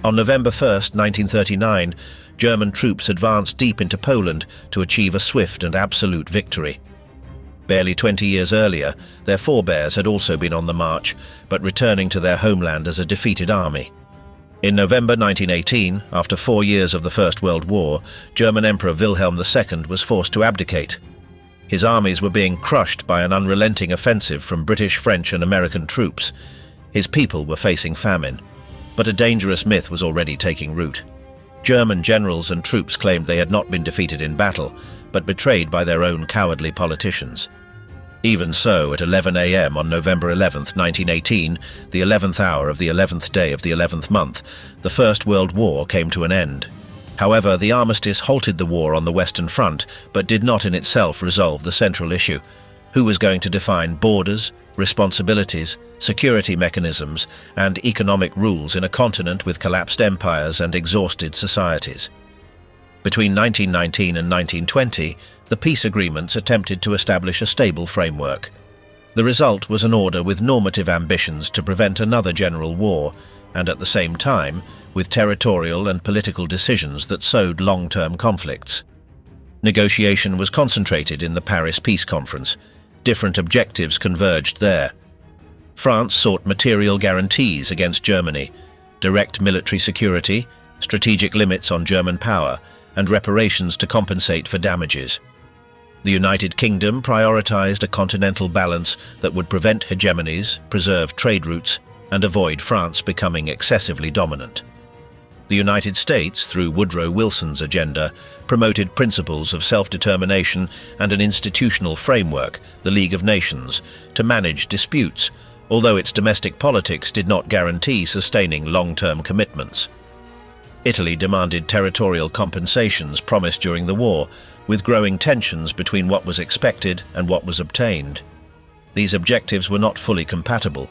On November 1st, 1939, German troops advanced deep into Poland to achieve a swift and absolute victory. Barely 20 years earlier, their forebears had also been on the march, but returning to their homeland as a defeated army. In November 1918, after 4 years of the First World War, German Emperor Wilhelm II was forced to abdicate. His armies were being crushed by an unrelenting offensive from British, French, and American troops. His people were facing famine. But a dangerous myth was already taking root. German generals and troops claimed they had not been defeated in battle, but betrayed by their own cowardly politicians. Even so, at 11 a.m. on November 11, 1918, the 11th hour of the 11th day of the 11th month, the First World War came to an end. However, the armistice halted the war on the Western Front, but did not in itself resolve the central issue. Who was going to define borders, responsibilities, security mechanisms, and economic rules in a continent with collapsed empires and exhausted societies? Between 1919 and 1920, the peace agreements attempted to establish a stable framework. The result was an order with normative ambitions to prevent another general war, and at the same time, with territorial and political decisions that sowed long-term conflicts. Negotiation was concentrated in the Paris Peace Conference. Different objectives converged there. France sought material guarantees against Germany, direct military security, strategic limits on German power, and reparations to compensate for damages. The United Kingdom prioritized a continental balance that would prevent hegemonies, preserve trade routes, and avoid France becoming excessively dominant. The United States, through Woodrow Wilson's agenda, promoted principles of self-determination and an institutional framework, the League of Nations, to manage disputes, although its domestic politics did not guarantee sustaining long-term commitments. Italy demanded territorial compensations promised during the war, with growing tensions between what was expected and what was obtained. These objectives were not fully compatible.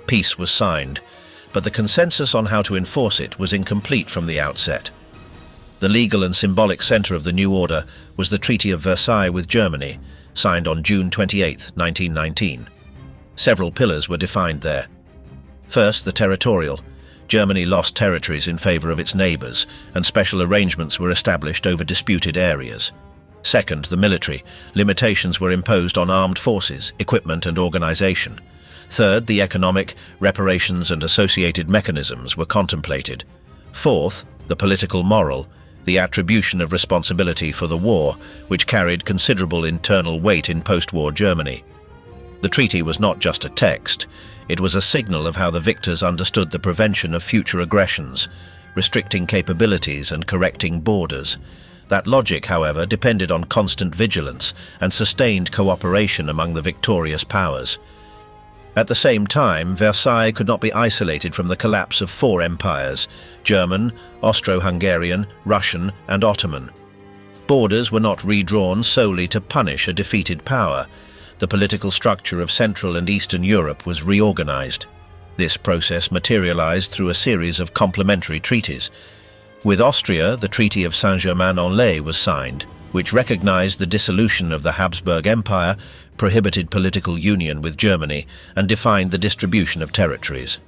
Peace was signed, but the consensus on how to enforce it was incomplete from the outset. The legal and symbolic center of the new order was the Treaty of Versailles with Germany, signed on June 28, 1919. Several pillars were defined there. First, the territorial. Germany lost territories in favor of its neighbors, and special arrangements were established over disputed areas. Second, the military. Limitations were imposed on armed forces, equipment, and organization. Third, the economic, reparations, and associated mechanisms were contemplated. Fourth, the political moral, the attribution of responsibility for the war, which carried considerable internal weight in post-war Germany. The treaty was not just a text, it was a signal of how the victors understood the prevention of future aggressions, restricting capabilities and correcting borders. That logic, however, depended on constant vigilance and sustained cooperation among the victorious powers. At the same time, Versailles could not be isolated from the collapse of 4 empires: German, Austro-Hungarian, Russian, and Ottoman. Borders were not redrawn solely to punish a defeated power. The political structure of Central and Eastern Europe was reorganized. This process materialized through a series of complementary treaties. With Austria, the Treaty of Saint-Germain-en-Laye was signed, which recognized the dissolution of the Habsburg Empire, prohibited political union with Germany, and defined the distribution of territories.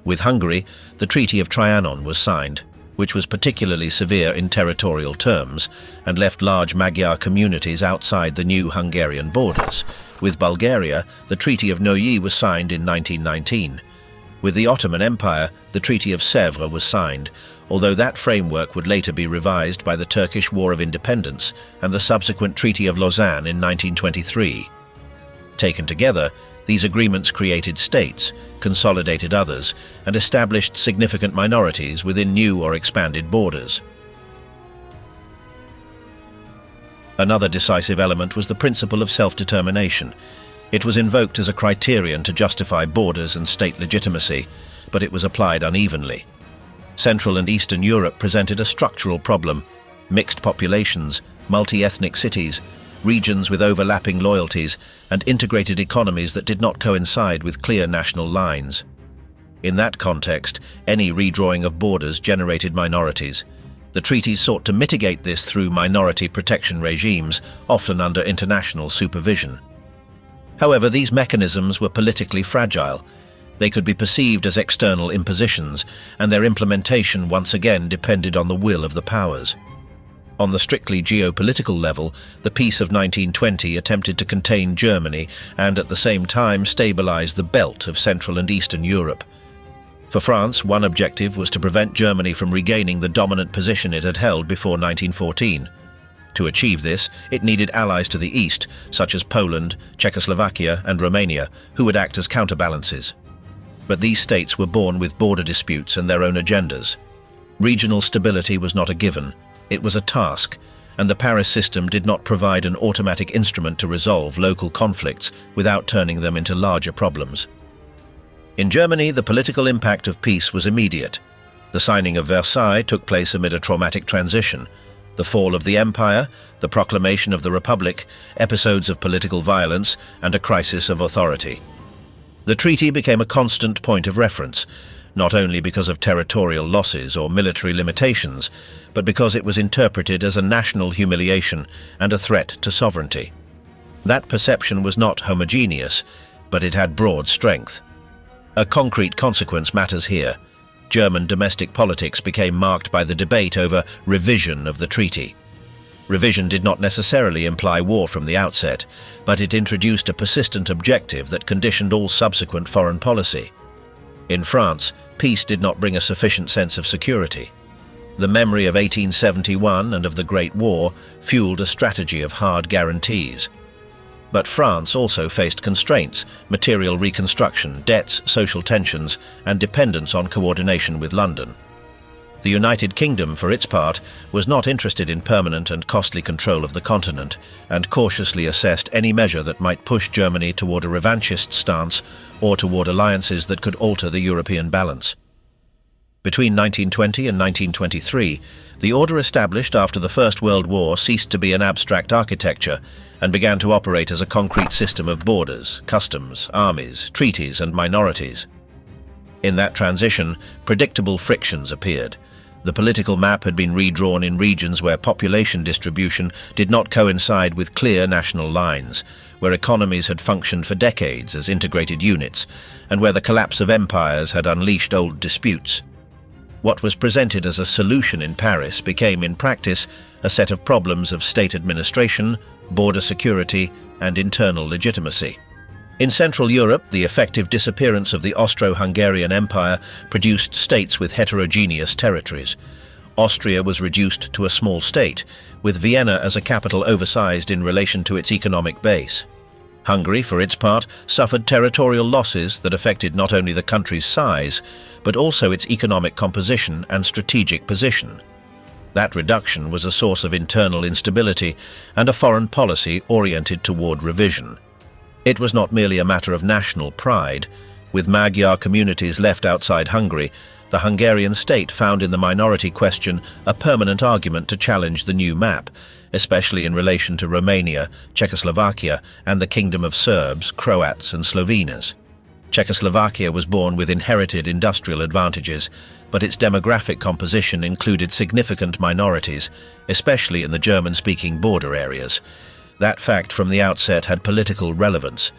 With Hungary, the Treaty of Trianon was signed, which was particularly severe in territorial terms and left large Magyar communities outside the new Hungarian borders. With Bulgaria, the Treaty of Neuilly was signed in 1919. With the Ottoman Empire, the Treaty of Sèvres was signed, although that framework would later be revised by the Turkish War of Independence and the subsequent Treaty of Lausanne in 1923. Taken together, these agreements created states, consolidated others, and established significant minorities within new or expanded borders. Another decisive element was the principle of self-determination. It was invoked as a criterion to justify borders and state legitimacy, but it was applied unevenly. Central and Eastern Europe presented a structural problem: mixed populations, multi-ethnic cities, regions with overlapping loyalties, and integrated economies that did not coincide with clear national lines. In that context, any redrawing of borders generated minorities. The treaties sought to mitigate this through minority protection regimes, often under international supervision. However, these mechanisms were politically fragile. They could be perceived as external impositions, and their implementation once again depended on the will of the powers. On the strictly geopolitical level, the Peace of 1920 attempted to contain Germany and at the same time stabilize the belt of Central and Eastern Europe. For France, one objective was to prevent Germany from regaining the dominant position it had held before 1914. To achieve this, it needed allies to the east, such as Poland, Czechoslovakia and Romania, who would act as counterbalances. But these states were born with border disputes and their own agendas. Regional stability was not a given, it was a task, and the Paris system did not provide an automatic instrument to resolve local conflicts without turning them into larger problems. In Germany, the political impact of peace was immediate. The signing of Versailles took place amid a traumatic transition. The fall of the empire, the proclamation of the Republic, episodes of political violence, and a crisis of authority. The treaty became a constant point of reference, not only because of territorial losses or military limitations, but because it was interpreted as a national humiliation and a threat to sovereignty. That perception was not homogeneous, but it had broad strength. A concrete consequence matters here. German domestic politics became marked by the debate over revision of the treaty. Revision did not necessarily imply war from the outset, but it introduced a persistent objective that conditioned all subsequent foreign policy. In France, peace did not bring a sufficient sense of security. The memory of 1871 and of the Great War fueled a strategy of hard guarantees. But France also faced constraints: material reconstruction, debts, social tensions, and dependence on coordination with London. The United Kingdom, for its part, was not interested in permanent and costly control of the continent, and cautiously assessed any measure that might push Germany toward a revanchist stance or toward alliances that could alter the European balance. Between 1920 and 1923, the order established after the First World War ceased to be an abstract architecture and began to operate as a concrete system of borders, customs, armies, treaties, and minorities. In that transition, predictable frictions appeared. The political map had been redrawn in regions where population distribution did not coincide with clear national lines, where economies had functioned for decades as integrated units, and where the collapse of empires had unleashed old disputes. What was presented as a solution in Paris became, in practice, a set of problems of state administration, border security, and internal legitimacy. In Central Europe, the effective disappearance of the Austro-Hungarian Empire produced states with heterogeneous territories. Austria was reduced to a small state, with Vienna as a capital oversized in relation to its economic base. Hungary, for its part, suffered territorial losses that affected not only the country's size, but also its economic composition and strategic position. That reduction was a source of internal instability and a foreign policy oriented toward revision. It was not merely a matter of national pride. With Magyar communities left outside Hungary, the Hungarian state found in the minority question a permanent argument to challenge the new map, especially in relation to Romania, Czechoslovakia, and the Kingdom of Serbs, Croats, and Slovenes. Czechoslovakia was born with inherited industrial advantages, but its demographic composition included significant minorities, especially in the German-speaking border areas. That fact from the outset had political relevance.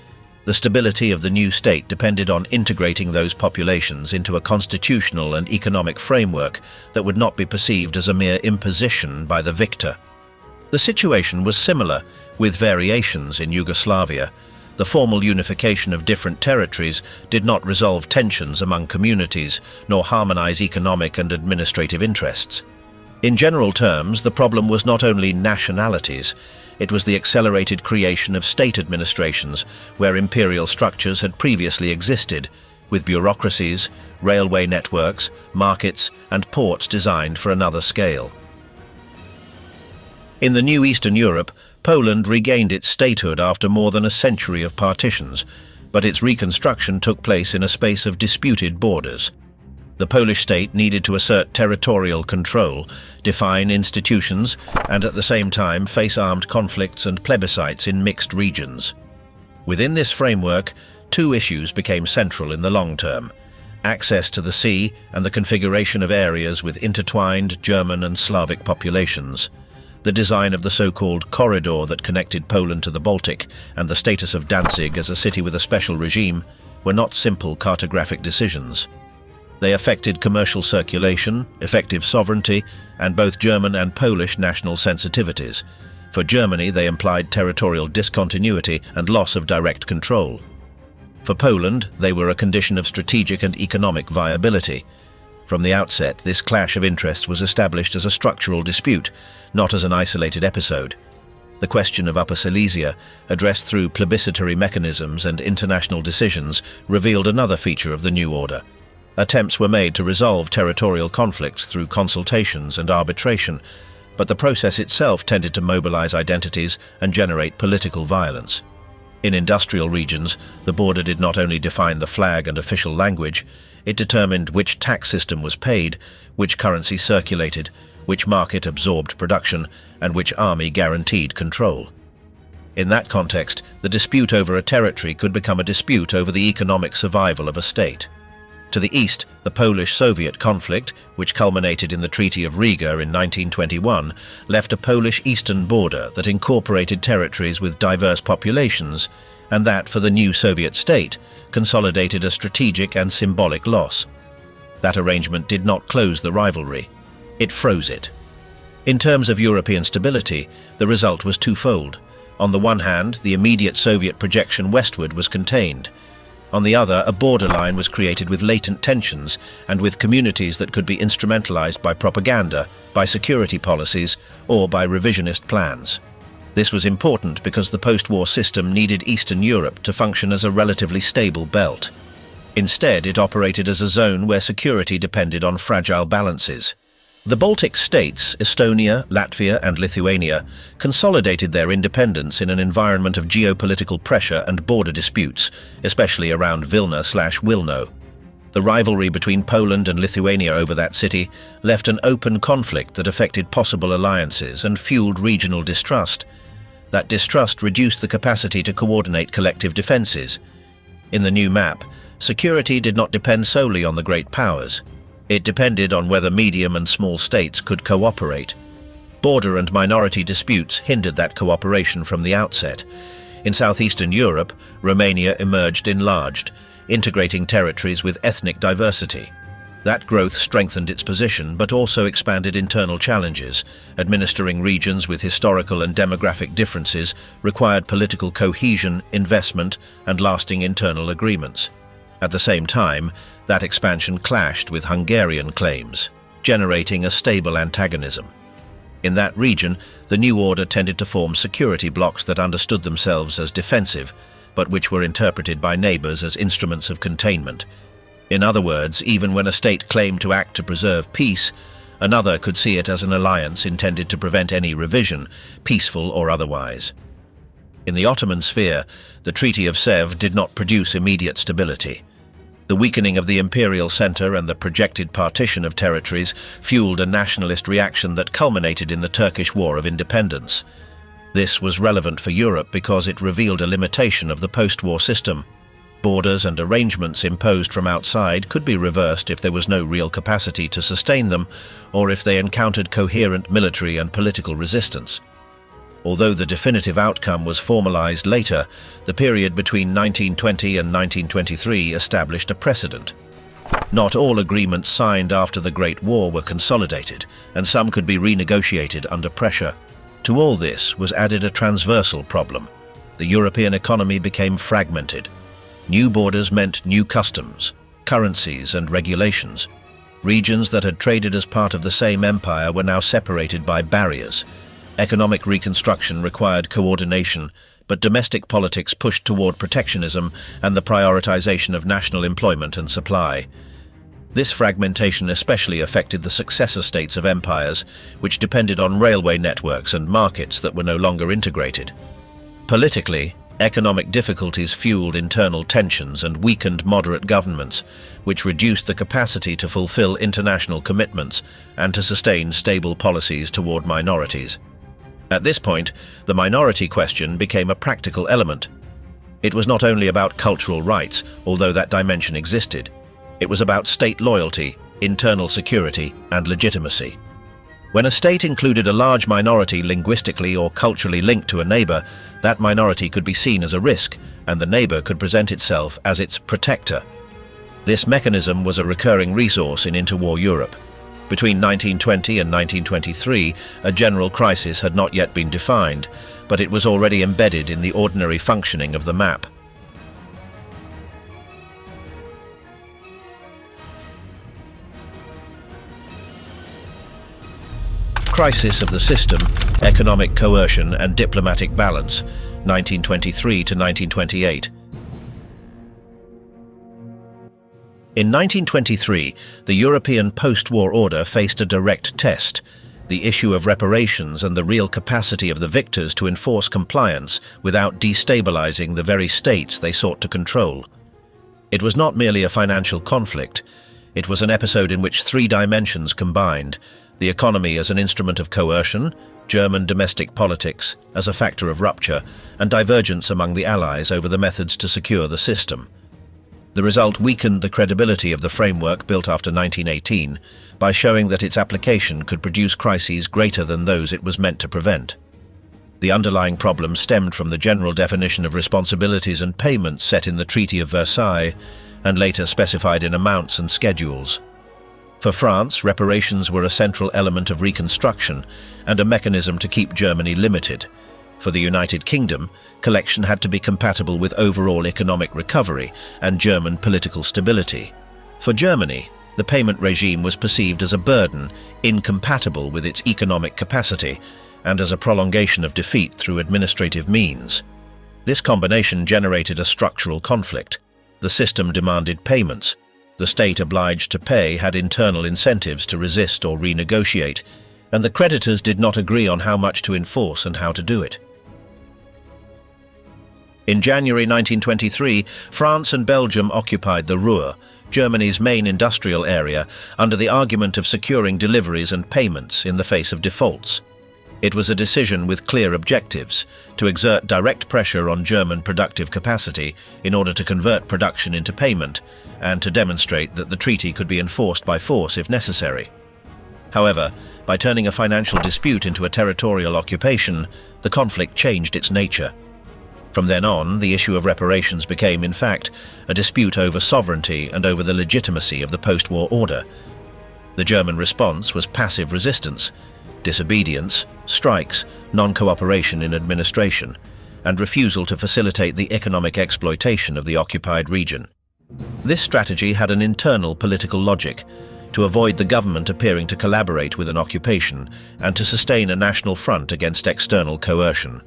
The stability of the new state depended on integrating those populations into a constitutional and economic framework that would not be perceived as a mere imposition by the victor. The situation was similar, with variations in Yugoslavia. The formal unification of different territories did not resolve tensions among communities, nor harmonize economic and administrative interests. In general terms, the problem was not only nationalities, it was the accelerated creation of state administrations where imperial structures had previously existed, with bureaucracies, railway networks, markets, and ports designed for another scale. In the new Eastern Europe, Poland regained its statehood after more than a century of partitions, but its reconstruction took place in a space of disputed borders. The Polish state needed to assert territorial control, define institutions, and at the same time face armed conflicts and plebiscites in mixed regions. Within this framework, two issues became central in the long term: access to the sea and the configuration of areas with intertwined German and Slavic populations. The design of the so-called corridor that connected Poland to the Baltic, and the status of Danzig as a city with a special regime, were not simple cartographic decisions. They affected commercial circulation, effective sovereignty, and both German and Polish national sensitivities. For Germany, they implied territorial discontinuity and loss of direct control. For Poland, they were a condition of strategic and economic viability. From the outset, this clash of interests was established as a structural dispute, not as an isolated episode. The question of Upper Silesia, addressed through plebiscitary mechanisms and international decisions, revealed another feature of the new order. Attempts were made to resolve territorial conflicts through consultations and arbitration, but the process itself tended to mobilize identities and generate political violence. In industrial regions, the border did not only define the flag and official language, it determined which tax system was paid, which currency circulated, which market absorbed production, and which army guaranteed control. In that context, the dispute over a territory could become a dispute over the economic survival of a state. To the east, the Polish-Soviet conflict, which culminated in the Treaty of Riga in 1921, left a Polish eastern border that incorporated territories with diverse populations, and that, for the new Soviet state, consolidated a strategic and symbolic loss. That arrangement did not close the rivalry. It froze it. In terms of European stability, the result was twofold. On the one hand, the immediate Soviet projection westward was contained. On the other, a borderline was created with latent tensions and with communities that could be instrumentalized by propaganda, by security policies, or by revisionist plans. This was important because the post-war system needed Eastern Europe to function as a relatively stable belt. Instead, it operated as a zone where security depended on fragile balances. The Baltic states, Estonia, Latvia, and Lithuania, consolidated their independence in an environment of geopolitical pressure and border disputes, especially around Vilna/Wilno. The rivalry between Poland and Lithuania over that city left an open conflict that affected possible alliances and fueled regional distrust. That distrust reduced the capacity to coordinate collective defenses. In the new map, security did not depend solely on the great powers. It depended on whether medium and small states could cooperate. Border and minority disputes hindered that cooperation from the outset. In southeastern Europe, Romania emerged enlarged, integrating territories with ethnic diversity. That growth strengthened its position but also expanded internal challenges. Administering regions with historical and demographic differences required political cohesion, investment, and lasting internal agreements. At the same time, that expansion clashed with Hungarian claims, generating a stable antagonism. In that region, the new order tended to form security blocs that understood themselves as defensive, but which were interpreted by neighbors as instruments of containment. In other words, even when a state claimed to act to preserve peace, another could see it as an alliance intended to prevent any revision, peaceful or otherwise. In the Ottoman sphere, the Treaty of Sèvres did not produce immediate stability. The weakening of the imperial center and the projected partition of territories fueled a nationalist reaction that culminated in the Turkish War of Independence. This was relevant for Europe because it revealed a limitation of the post-war system. Borders and arrangements imposed from outside could be reversed if there was no real capacity to sustain them, or if they encountered coherent military and political resistance. Although the definitive outcome was formalized later, the period between 1920 and 1923 established a precedent. Not all agreements signed after the Great War were consolidated, and some could be renegotiated under pressure. To all this was added a transversal problem. The European economy became fragmented. New borders meant new customs, currencies, and regulations. Regions that had traded as part of the same empire were now separated by barriers. Economic reconstruction required coordination, but domestic politics pushed toward protectionism and the prioritization of national employment and supply. This fragmentation especially affected the successor states of empires, which depended on railway networks and markets that were no longer integrated. Politically, economic difficulties fueled internal tensions and weakened moderate governments, which reduced the capacity to fulfill international commitments and to sustain stable policies toward minorities. At this point, the minority question became a practical element. It was not only about cultural rights, although that dimension existed. It was about state loyalty, internal security, and legitimacy. When a state included a large minority linguistically or culturally linked to a neighbor, that minority could be seen as a risk, and the neighbor could present itself as its protector. This mechanism was a recurring resource in interwar Europe. Between 1920 and 1923, a general crisis had not yet been defined, but it was already embedded in the ordinary functioning of the map. Crisis of the system, economic coercion and diplomatic balance, 1923 to 1928. In 1923, the European post-war order faced a direct test: the issue of reparations and the real capacity of the victors to enforce compliance without destabilizing the very states they sought to control. It was not merely a financial conflict. It was an episode in which three dimensions combined: the economy as an instrument of coercion, German domestic politics as a factor of rupture, and divergence among the Allies over the methods to secure the system. The result weakened the credibility of the framework built after 1918 by showing that its application could produce crises greater than those it was meant to prevent. The underlying problem stemmed from the general definition of responsibilities and payments set in the Treaty of Versailles and later specified in amounts and schedules. For France, reparations were a central element of reconstruction and a mechanism to keep Germany limited. For the United Kingdom, collection had to be compatible with overall economic recovery and German political stability. For Germany, the payment regime was perceived as a burden, incompatible with its economic capacity, and as a prolongation of defeat through administrative means. This combination generated a structural conflict. The system demanded payments. The state obliged to pay had internal incentives to resist or renegotiate, and the creditors did not agree on how much to enforce and how to do it. In January 1923, France and Belgium occupied the Ruhr, Germany's main industrial area, under the argument of securing deliveries and payments in the face of defaults. It was a decision with clear objectives: to exert direct pressure on German productive capacity in order to convert production into payment, and to demonstrate that the treaty could be enforced by force if necessary. However, by turning a financial dispute into a territorial occupation, the conflict changed its nature. From then on, the issue of reparations became, in fact, a dispute over sovereignty and over the legitimacy of the post-war order. The German response was passive resistance, disobedience, strikes, non-cooperation in administration, and refusal to facilitate the economic exploitation of the occupied region. This strategy had an internal political logic: to avoid the government appearing to collaborate with an occupation and to sustain a national front against external coercion.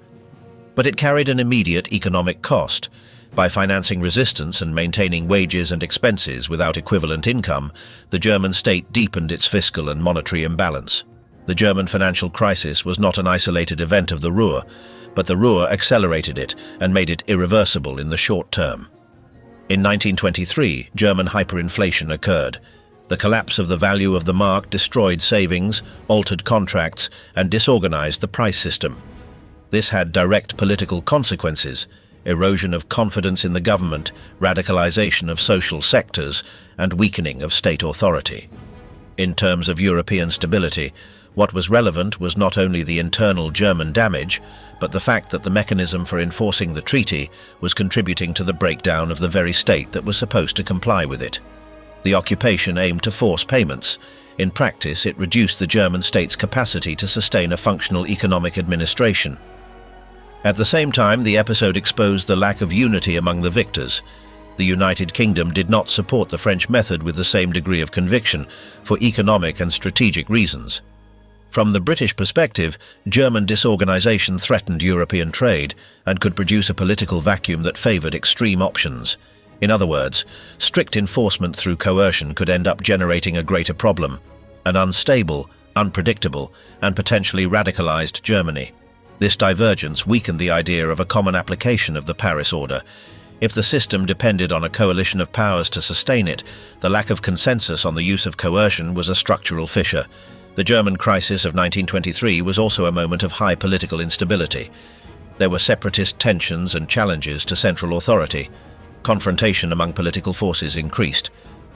But it carried an immediate economic cost. By financing resistance and maintaining wages and expenses without equivalent income, the German state deepened its fiscal and monetary imbalance. The German financial crisis was not an isolated event of the Ruhr, but the Ruhr accelerated it and made it irreversible in the short term. In 1923, German hyperinflation occurred. The collapse of the value of the mark destroyed savings, altered contracts, and disorganized the price system. This had direct political consequences: erosion of confidence in the government, radicalization of social sectors, and weakening of state authority. In terms of European stability, what was relevant was not only the internal German damage, but the fact that the mechanism for enforcing the treaty was contributing to the breakdown of the very state that was supposed to comply with it. The occupation aimed to force payments. In practice, it reduced the German state's capacity to sustain a functional economic administration. At the same time, the episode exposed the lack of unity among the victors. The United Kingdom did not support the French method with the same degree of conviction, for economic and strategic reasons. From the British perspective, German disorganization threatened European trade and could produce a political vacuum that favored extreme options. In other words, strict enforcement through coercion could end up generating a greater problem: an unstable, unpredictable, and potentially radicalized Germany. This divergence weakened the idea of a common application of the Paris Order. If the system depended on a coalition of powers to sustain it, the lack of consensus on the use of coercion was a structural fissure. The German crisis of 1923 was also a moment of high political instability. There were separatist tensions and challenges to central authority. Confrontation among political forces increased,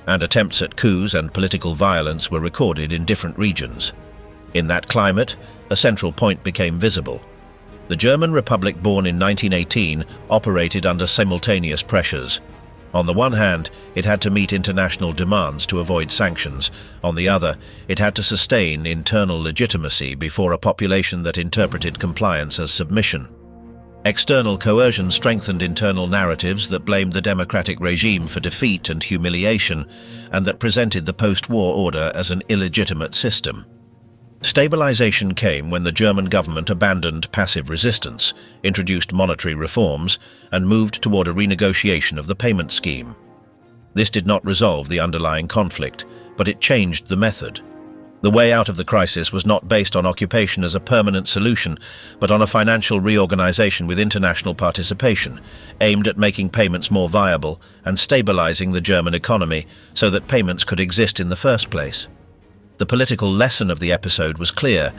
and attempts at coups and political violence were recorded in different regions. In that climate, a central point became visible. The German Republic, born in 1918, operated under simultaneous pressures. On the one hand, it had to meet international demands to avoid sanctions. On the other, it had to sustain internal legitimacy before a population that interpreted compliance as submission. External coercion strengthened internal narratives that blamed the democratic regime for defeat and humiliation, and that presented the post-war order as an illegitimate system. Stabilization came when the German government abandoned passive resistance, introduced monetary reforms, and moved toward a renegotiation of the payment scheme. This did not resolve the underlying conflict, but it changed the method. The way out of the crisis was not based on occupation as a permanent solution, but on a financial reorganization with international participation, aimed at making payments more viable and stabilizing the German economy so that payments could exist in the first place. The political lesson of the episode was clear.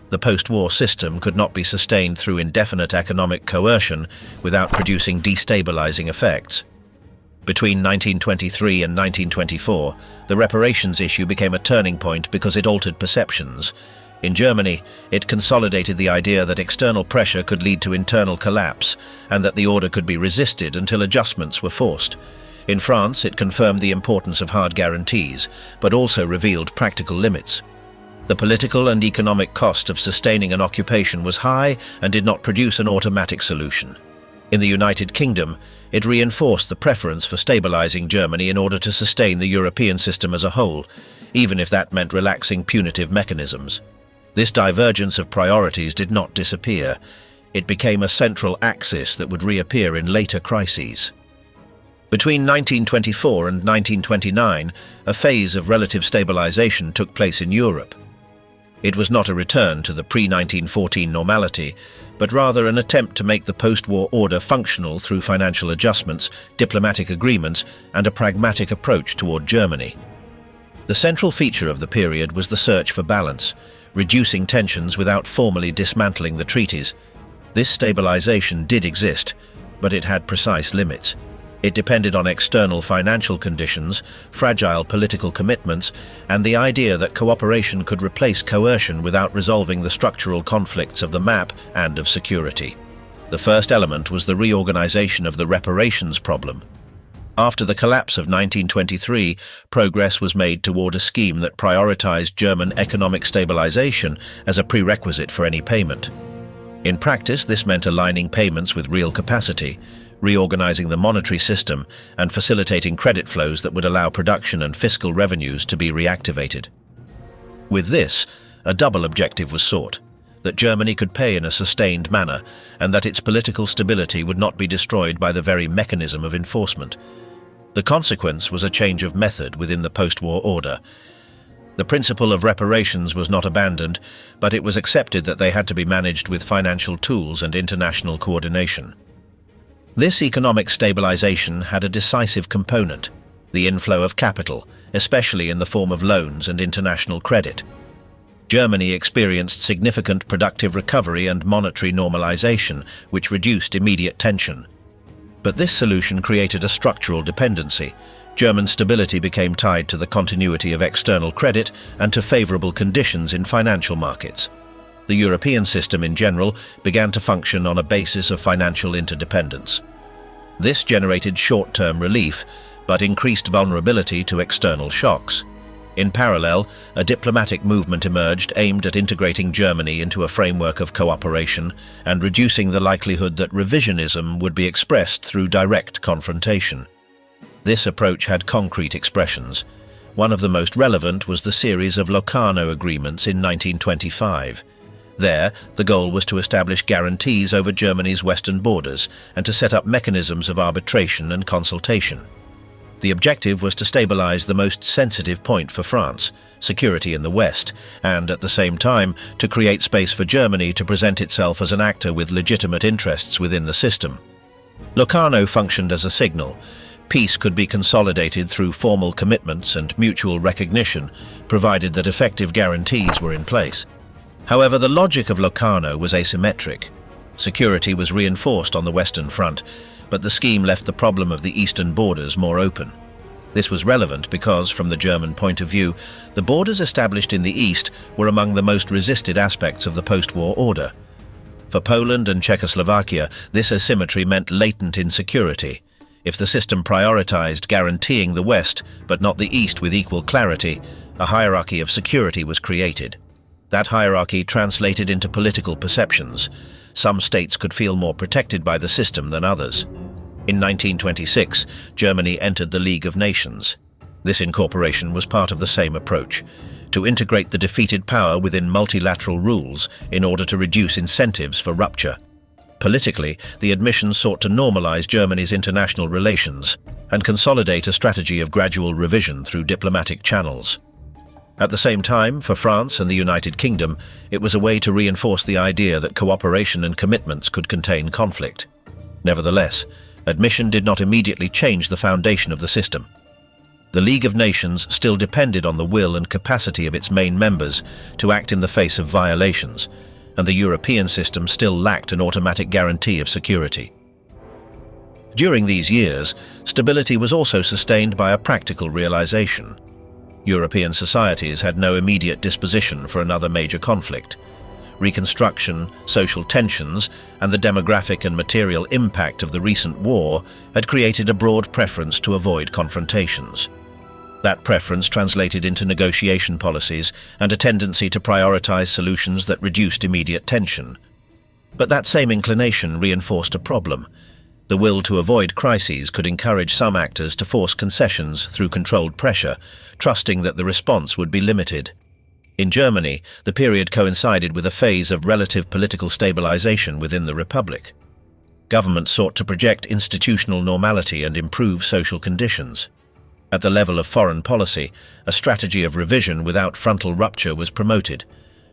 The post-war system could not be sustained through indefinite economic coercion without producing destabilizing effects. Between 1923 and 1924, the reparations issue became a turning point because it altered perceptions. In Germany, it consolidated the idea that external pressure could lead to internal collapse and that the order could be resisted until adjustments were forced. In France, it confirmed the importance of hard guarantees, but also revealed practical limits. The political and economic cost of sustaining an occupation was high and did not produce an automatic solution. In the United Kingdom, it reinforced the preference for stabilizing Germany in order to sustain the European system as a whole, even if that meant relaxing punitive mechanisms. This divergence of priorities did not disappear. It became a central axis that would reappear in later crises. Between 1924 and 1929, a phase of relative stabilization took place in Europe. It was not a return to the pre-1914 normality, but rather an attempt to make the post-war order functional through financial adjustments, diplomatic agreements, and a pragmatic approach toward Germany. The central feature of the period was the search for balance, reducing tensions without formally dismantling the treaties. This stabilization did exist, but it had precise limits. It depended on external financial conditions, fragile political commitments, and the idea that cooperation could replace coercion without resolving the structural conflicts of the map and of security. The first element was the reorganization of the reparations problem. After the collapse of 1923, progress was made toward a scheme that prioritized German economic stabilization as a prerequisite for any payment. In practice, this meant aligning payments with real capacity, reorganizing the monetary system, and facilitating credit flows that would allow production and fiscal revenues to be reactivated. With this, a double objective was sought: that Germany could pay in a sustained manner, and that its political stability would not be destroyed by the very mechanism of enforcement. The consequence was a change of method within the post-war order. The principle of reparations was not abandoned, but it was accepted that they had to be managed with financial tools and international coordination. This economic stabilization had a decisive component: the inflow of capital, especially in the form of loans and international credit. Germany experienced significant productive recovery and monetary normalization, which reduced immediate tension. But this solution created a structural dependency. German stability became tied to the continuity of external credit and to favorable conditions in financial markets. The European system in general began to function on a basis of financial interdependence. This generated short-term relief, but increased vulnerability to external shocks. In parallel, a diplomatic movement emerged aimed at integrating Germany into a framework of cooperation and reducing the likelihood that revisionism would be expressed through direct confrontation. This approach had concrete expressions. One of the most relevant was the series of Locarno agreements in 1925. There, the goal was to establish guarantees over Germany's western borders and to set up mechanisms of arbitration and consultation. The objective was to stabilize the most sensitive point for France, security in the West, and at the same time to create space for Germany to present itself as an actor with legitimate interests within the system. Locarno functioned as a signal. Peace could be consolidated through formal commitments and mutual recognition, provided that effective guarantees were in place. However, the logic of Locarno was asymmetric. Security was reinforced on the Western Front, but the scheme left the problem of the eastern borders more open. This was relevant because, from the German point of view, the borders established in the east were among the most resisted aspects of the post-war order. For Poland and Czechoslovakia, this asymmetry meant latent insecurity. If the system prioritized guaranteeing the West, but not the East with equal clarity, a hierarchy of security was created. That hierarchy translated into political perceptions. Some states could feel more protected by the system than others. In 1926, Germany entered the League of Nations. This incorporation was part of the same approach, to integrate the defeated power within multilateral rules in order to reduce incentives for rupture. Politically, the admission sought to normalize Germany's international relations and consolidate a strategy of gradual revision through diplomatic channels. At the same time, for France and the United Kingdom, it was a way to reinforce the idea that cooperation and commitments could contain conflict. Nevertheless, admission did not immediately change the foundation of the system. The League of Nations still depended on the will and capacity of its main members to act in the face of violations, and the European system still lacked an automatic guarantee of security. During these years, stability was also sustained by a practical realization. European societies had no immediate disposition for another major conflict. Reconstruction, social tensions, and the demographic and material impact of the recent war had created a broad preference to avoid confrontations. That preference translated into negotiation policies and a tendency to prioritize solutions that reduced immediate tension. But that same inclination reinforced a problem. The will to avoid crises could encourage some actors to force concessions through controlled pressure, trusting that the response would be limited. In Germany, the period coincided with a phase of relative political stabilization within the Republic. Government sought to project institutional normality and improve social conditions. At the level of foreign policy, a strategy of revision without frontal rupture was promoted,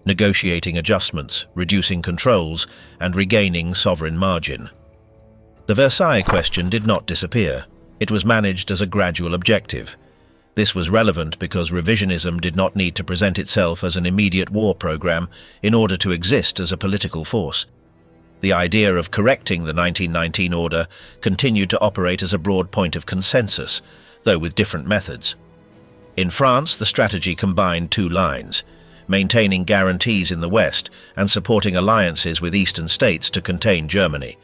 negotiating adjustments, reducing controls, and regaining sovereign margin. The Versailles question did not disappear. It was managed as a gradual objective. This was relevant because revisionism did not need to present itself as an immediate war program in order to exist as a political force. The idea of correcting the 1919 order continued to operate as a broad point of consensus, though with different methods. In France, the strategy combined two lines: maintaining guarantees in the West and supporting alliances with eastern states to contain Germany.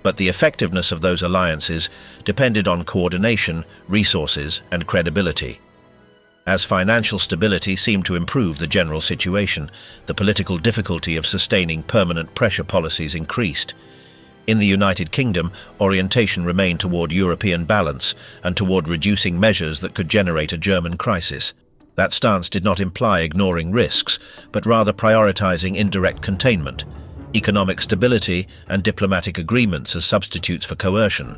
But the effectiveness of those alliances depended on coordination, resources, and credibility. As financial stability seemed to improve the general situation, the political difficulty of sustaining permanent pressure policies increased. In the United Kingdom, orientation remained toward European balance and toward reducing measures that could generate a German crisis. That stance did not imply ignoring risks, but rather prioritizing indirect containment, economic stability, and diplomatic agreements as substitutes for coercion.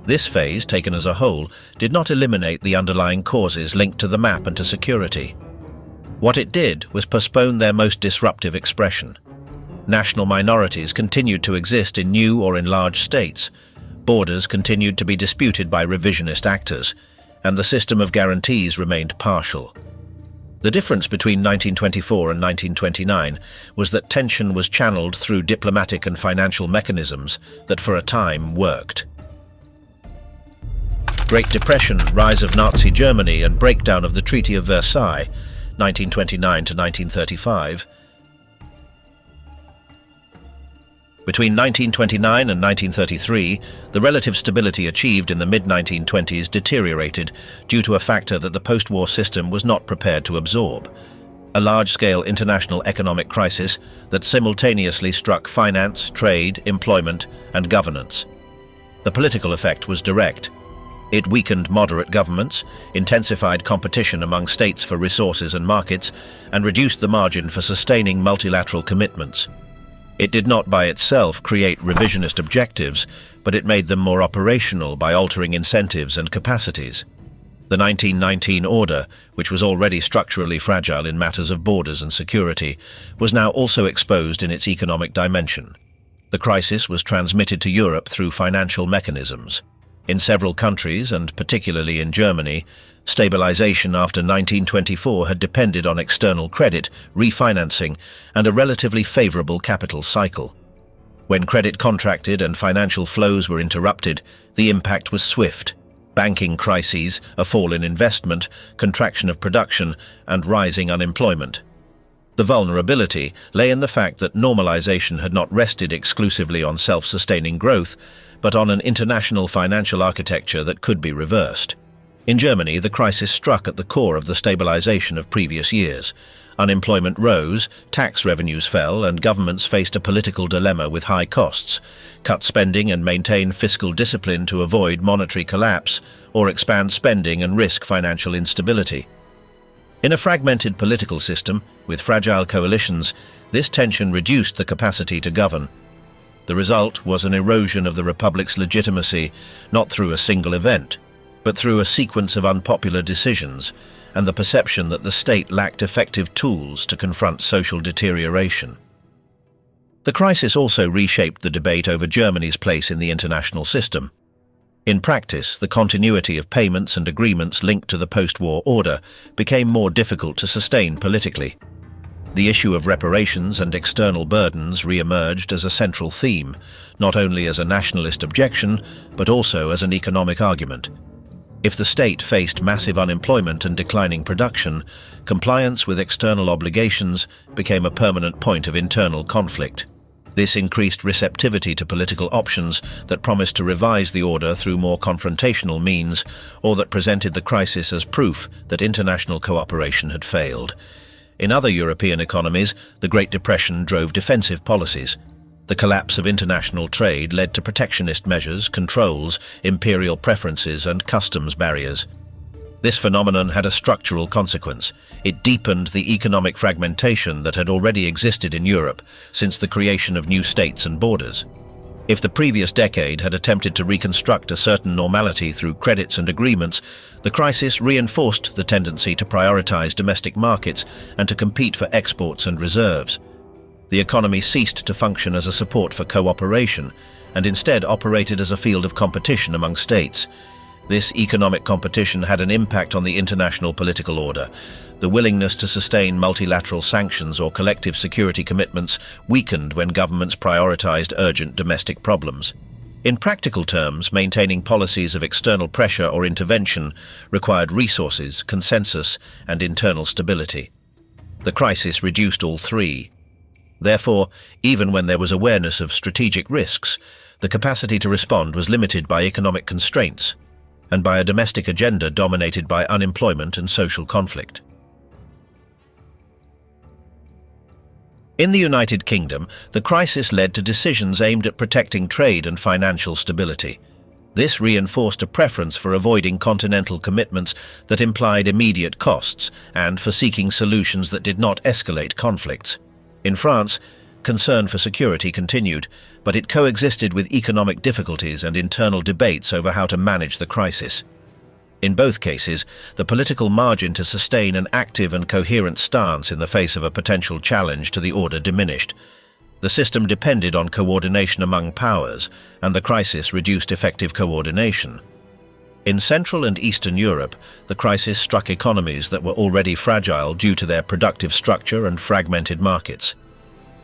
This phase, taken as a whole, did not eliminate the underlying causes linked to the map and to security. What it did was postpone their most disruptive expression. National minorities continued to exist in new or enlarged states. Borders continued to be disputed by revisionist actors, and the system of guarantees remained partial. The difference between 1924 and 1929 was that tension was channeled through diplomatic and financial mechanisms that for a time worked. Great Depression, rise of Nazi Germany, and breakdown of the Treaty of Versailles, 1929 to 1935. Between 1929 and 1933, the relative stability achieved in the mid-1920s deteriorated due to a factor that the post-war system was not prepared to absorb: a large-scale international economic crisis that simultaneously struck finance, trade, employment, and governance. The political effect was direct. It weakened moderate governments, intensified competition among states for resources and markets, and reduced the margin for sustaining multilateral commitments. It did not by itself create revisionist objectives, but it made them more operational by altering incentives and capacities. The 1919 order, which was already structurally fragile in matters of borders and security, was now also exposed in its economic dimension. The crisis was transmitted to Europe through financial mechanisms. In several countries, and particularly in Germany, stabilization after 1924 had depended on external credit, refinancing, and a relatively favorable capital cycle. When credit contracted and financial flows were interrupted, the impact was swift. banking crises, a fall in investment, contraction of production, and rising unemployment. The vulnerability lay in the fact that normalization had not rested exclusively on self-sustaining growth, but on an international financial architecture that could be reversed. In Germany, the crisis struck at the core of the stabilization of previous years. Unemployment rose, tax revenues fell, and governments faced a political dilemma with high costs: cut spending and maintain fiscal discipline to avoid monetary collapse, or expand spending and risk financial instability. In a fragmented political system, with fragile coalitions, this tension reduced the capacity to govern. The result was an erosion of the Republic's legitimacy, not through a single event, but through a sequence of unpopular decisions, and the perception that the state lacked effective tools to confront social deterioration. The crisis also reshaped the debate over Germany's place in the international system. In practice, the continuity of payments and agreements linked to the post-war order became more difficult to sustain politically. The issue of reparations and external burdens re-emerged as a central theme, not only as a nationalist objection, but also as an economic argument. If the state faced massive unemployment and declining production, compliance with external obligations became a permanent point of internal conflict. This increased receptivity to political options that promised to revise the order through more confrontational means, or that presented the crisis as proof that international cooperation had failed. In other European economies, the Great Depression drove defensive policies. The collapse of international trade led to protectionist measures, controls, imperial preferences, and customs barriers. This phenomenon had a structural consequence. It deepened the economic fragmentation that had already existed in Europe since the creation of new states and borders. If the previous decade had attempted to reconstruct a certain normality through credits and agreements, the crisis reinforced the tendency to prioritize domestic markets and to compete for exports and reserves. The economy ceased to function as a support for cooperation and instead operated as a field of competition among states. This economic competition had an impact on the international political order. The willingness to sustain multilateral sanctions or collective security commitments weakened when governments prioritized urgent domestic problems. In practical terms, maintaining policies of external pressure or intervention required resources, consensus, and internal stability. The crisis reduced all three. Therefore, even when there was awareness of strategic risks, the capacity to respond was limited by economic constraints and by a domestic agenda dominated by unemployment and social conflict. In the United Kingdom, the crisis led to decisions aimed at protecting trade and financial stability. This reinforced a preference for avoiding continental commitments that implied immediate costs and for seeking solutions that did not escalate conflicts. In France, concern for security continued, but it coexisted with economic difficulties and internal debates over how to manage the crisis. In both cases, the political margin to sustain an active and coherent stance in the face of a potential challenge to the order diminished. The system depended on coordination among powers, and the crisis reduced effective coordination. In Central and Eastern Europe, the crisis struck economies that were already fragile due to their productive structure and fragmented markets.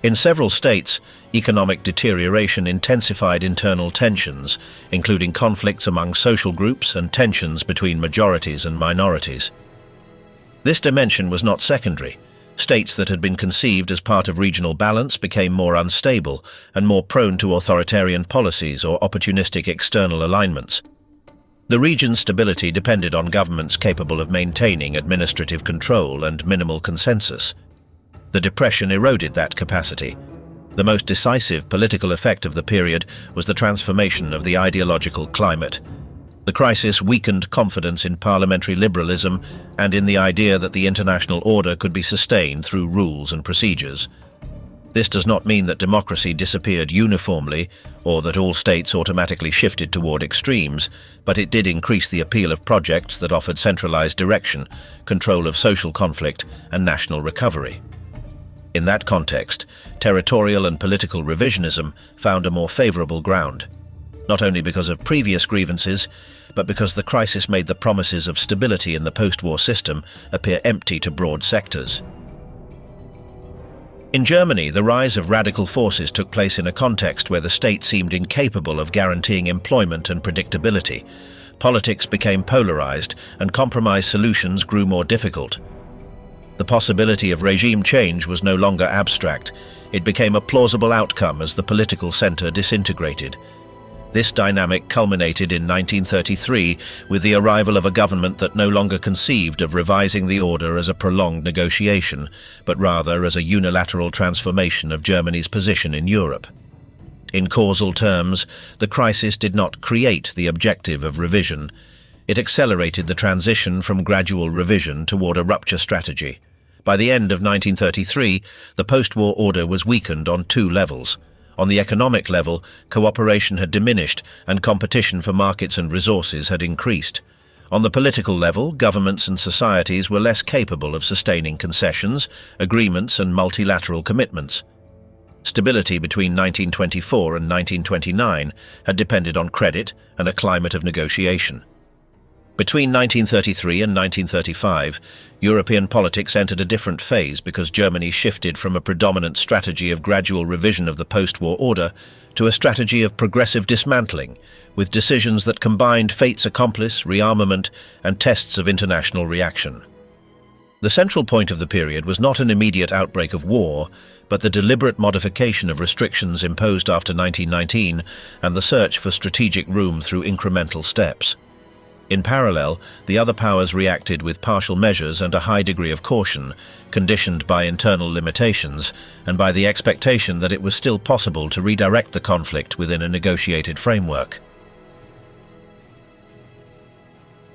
In several states, economic deterioration intensified internal tensions, including conflicts among social groups and tensions between majorities and minorities. This dimension was not secondary. States that had been conceived as part of regional balance became more unstable and more prone to authoritarian policies or opportunistic external alignments. The region's stability depended on governments capable of maintaining administrative control and minimal consensus. The Depression eroded that capacity. The most decisive political effect of the period was the transformation of the ideological climate. The crisis weakened confidence in parliamentary liberalism and in the idea that the international order could be sustained through rules and procedures. This does not mean that democracy disappeared uniformly or that all states automatically shifted toward extremes, but it did increase the appeal of projects that offered centralized direction, control of social conflict, and national recovery. In that context, territorial and political revisionism found a more favorable ground, not only because of previous grievances, but because the crisis made the promises of stability in the post-war system appear empty to broad sectors. In Germany, the rise of radical forces took place in a context where the state seemed incapable of guaranteeing employment and predictability. politics became polarized and compromise solutions grew more difficult. The possibility of regime change was no longer abstract. It became a plausible outcome as the political center disintegrated. This dynamic culminated in 1933 with the arrival of a government that no longer conceived of revising the order as a prolonged negotiation, but rather as a unilateral transformation of Germany's position in Europe. In causal terms, the crisis did not create the objective of revision. It accelerated the transition from gradual revision toward a rupture strategy. By the end of 1933, the post-war order was weakened on two levels. On the economic level, cooperation had diminished and competition for markets and resources had increased. On the political level, governments and societies were less capable of sustaining concessions, agreements and multilateral commitments. Stability between 1924 and 1929 had depended on credit and a climate of negotiation. Between 1933 and 1935, European politics entered a different phase because Germany shifted from a predominant strategy of gradual revision of the post-war order to a strategy of progressive dismantling, with decisions that combined fate's accomplice, rearmament, and tests of international reaction. The central point of the period was not an immediate outbreak of war, but the deliberate modification of restrictions imposed after 1919 and the search for strategic room through incremental steps. In parallel, the other powers reacted with partial measures and a high degree of caution, conditioned by internal limitations and by the expectation that it was still possible to redirect the conflict within a negotiated framework.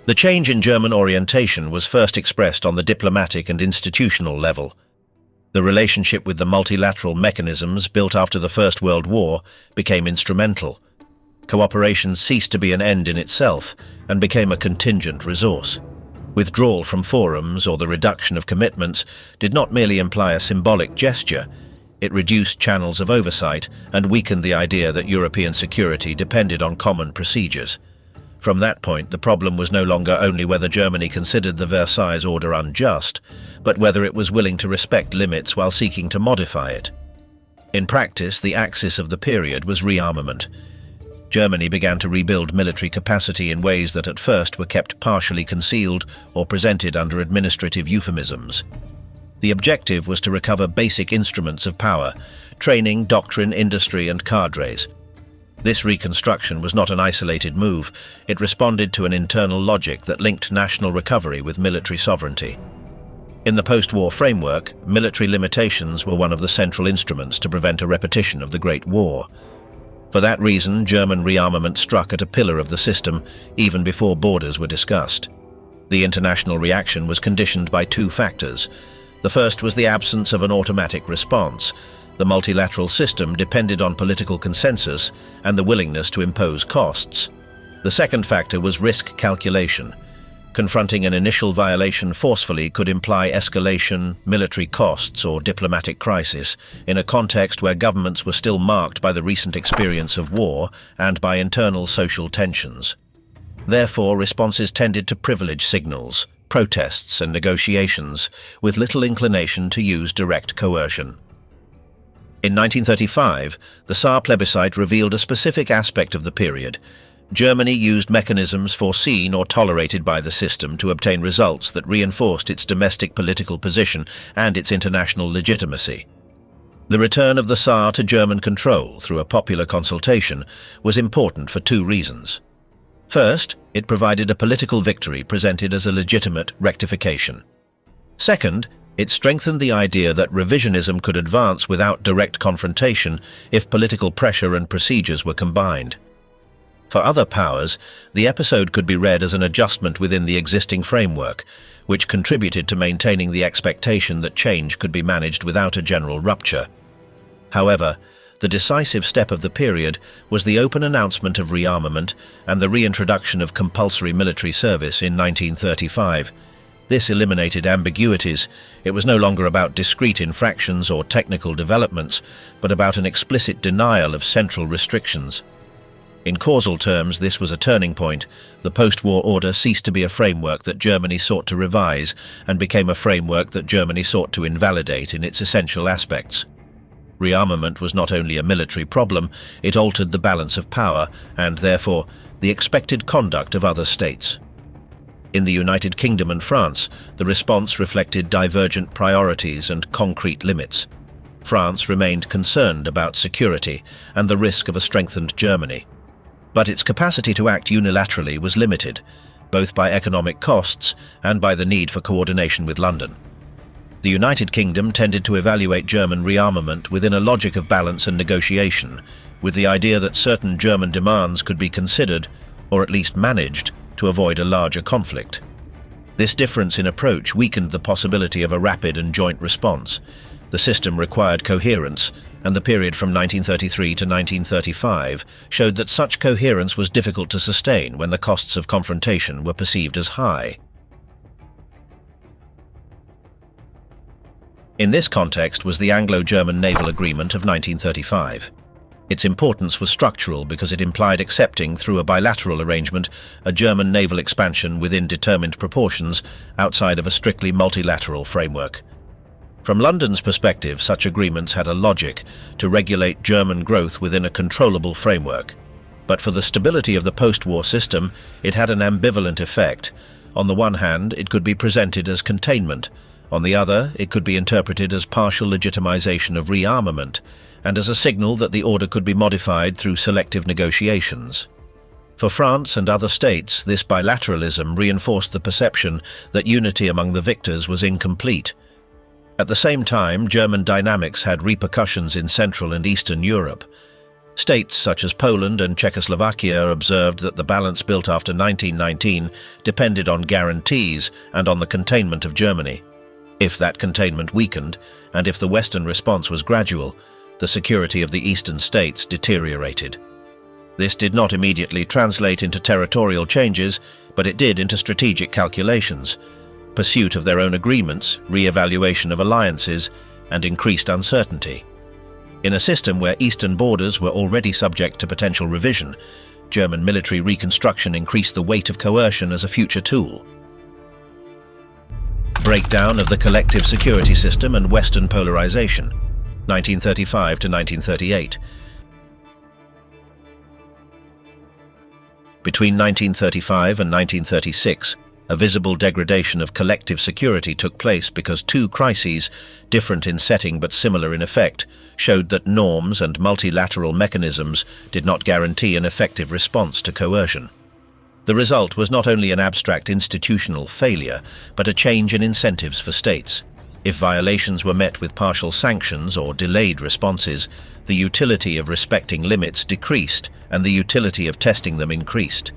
The change in German orientation was first expressed on the diplomatic and institutional level. The relationship with the multilateral mechanisms built after the First World War became instrumental. Cooperation ceased to be an end in itself and became a contingent resource. Withdrawal from forums or the reduction of commitments did not merely imply a symbolic gesture, it reduced channels of oversight and weakened the idea that European security depended on common procedures. From that point, the problem was no longer only whether Germany considered the Versailles Order unjust, but whether it was willing to respect limits while seeking to modify it. In practice, the axis of the period was rearmament. Germany began to rebuild military capacity in ways that at first were kept partially concealed or presented under administrative euphemisms. The objective was to recover basic instruments of power: training, doctrine, industry, and cadres. This reconstruction was not an isolated move. It responded to an internal logic that linked national recovery with military sovereignty. In the post-war framework, military limitations were one of the central instruments to prevent a repetition of the Great War. For that reason, German rearmament struck at a pillar of the system even before borders were discussed. The international reaction was conditioned by two factors. The first was the absence of an automatic response. The multilateral system depended on political consensus and the willingness to impose costs. The second factor was risk calculation. Confronting an initial violation forcefully could imply escalation, military costs, or diplomatic crisis, in a context where governments were still marked by the recent experience of war and by internal social tensions. Therefore, responses tended to privilege signals, protests, and negotiations, with little inclination to use direct coercion. In 1935, the Saar plebiscite revealed a specific aspect of the period. Germany used mechanisms foreseen or tolerated by the system to obtain results that reinforced its domestic political position and its international legitimacy. The return of the Saar to German control through a popular consultation was important for two reasons. First, it provided a political victory presented as a legitimate rectification. Second, it strengthened the idea that revisionism could advance without direct confrontation if political pressure and procedures were combined. For other powers, the episode could be read as an adjustment within the existing framework, which contributed to maintaining the expectation that change could be managed without a general rupture. However, the decisive step of the period was the open announcement of rearmament and the reintroduction of compulsory military service in 1935. This eliminated ambiguities. It was no longer about discrete infractions or technical developments, but about an explicit denial of central restrictions. In causal terms, this was a turning point. The post-war order ceased to be a framework that Germany sought to revise and became a framework that Germany sought to invalidate in its essential aspects. Rearmament was not only a military problem, it altered the balance of power and, therefore, the expected conduct of other states. In the United Kingdom and France, the response reflected divergent priorities and concrete limits. France remained concerned about security and the risk of a strengthened Germany. But its capacity to act unilaterally was limited, both by economic costs and by the need for coordination with London. The United Kingdom tended to evaluate German rearmament within a logic of balance and negotiation, with the idea that certain German demands could be considered, or at least managed, to avoid a larger conflict. This difference in approach weakened the possibility of a rapid and joint response. The system required coherence, and the period from 1933 to 1935 showed that such coherence was difficult to sustain when the costs of confrontation were perceived as high. In this context was the Anglo-German Naval Agreement of 1935. Its importance was structural because it implied accepting, through a bilateral arrangement, a German naval expansion within determined proportions outside of a strictly multilateral framework. From London's perspective, such agreements had a logic to regulate German growth within a controllable framework. But for the stability of the post-war system, it had an ambivalent effect. On the one hand, it could be presented as containment. On the other, it could be interpreted as partial legitimization of rearmament, and as a signal that the order could be modified through selective negotiations. For France and other states, this bilateralism reinforced the perception that unity among the victors was incomplete. At the same time, German dynamics had repercussions in Central and Eastern Europe. States such as Poland and Czechoslovakia observed that the balance built after 1919 depended on guarantees and on the containment of Germany. If that containment weakened, and if the Western response was gradual, the security of the eastern states deteriorated. This did not immediately translate into territorial changes, but it did into strategic calculations, pursuit of their own agreements, re-evaluation of alliances, and increased uncertainty. In a system where eastern borders were already subject to potential revision, German military reconstruction increased the weight of coercion as a future tool. Breakdown of the collective security system and Western polarization, 1935 to 1938. Between 1935 and 1936, a visible degradation of collective security took place because two crises, different in setting but similar in effect, showed that norms and multilateral mechanisms did not guarantee an effective response to coercion. The result was not only an abstract institutional failure, but a change in incentives for states. If violations were met with partial sanctions or delayed responses, the utility of respecting limits decreased and the utility of testing them increased.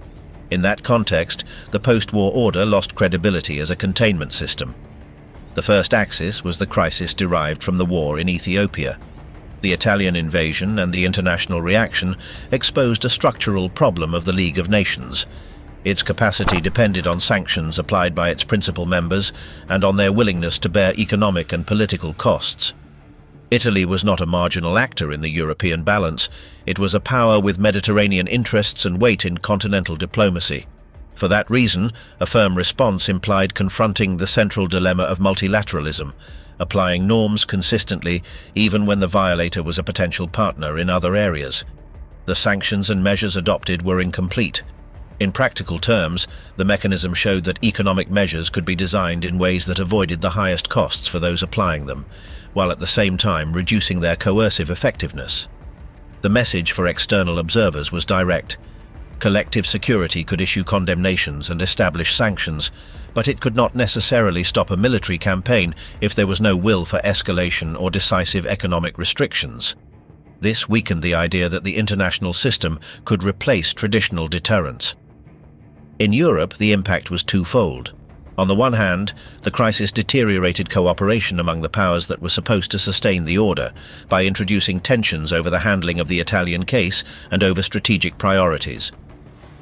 In that context, the post-war order lost credibility as a containment system. The first axis was the crisis derived from the war in Ethiopia. The Italian invasion and the international reaction exposed a structural problem of the League of Nations. Its capacity depended on sanctions applied by its principal members and on their willingness to bear economic and political costs. Italy was not a marginal actor in the European balance. It was a power with Mediterranean interests and weight in continental diplomacy. For that reason, a firm response implied confronting the central dilemma of multilateralism, applying norms consistently even when the violator was a potential partner in other areas. The sanctions and measures adopted were incomplete. In practical terms, the mechanism showed that economic measures could be designed in ways that avoided the highest costs for those applying them, while at the same time reducing their coercive effectiveness. The message for external observers was direct. Collective security could issue condemnations and establish sanctions, but it could not necessarily stop a military campaign if there was no will for escalation or decisive economic restrictions. This weakened the idea that the international system could replace traditional deterrence. In Europe, the impact was twofold. On the one hand, the crisis deteriorated cooperation among the powers that were supposed to sustain the order by introducing tensions over the handling of the Italian case and over strategic priorities.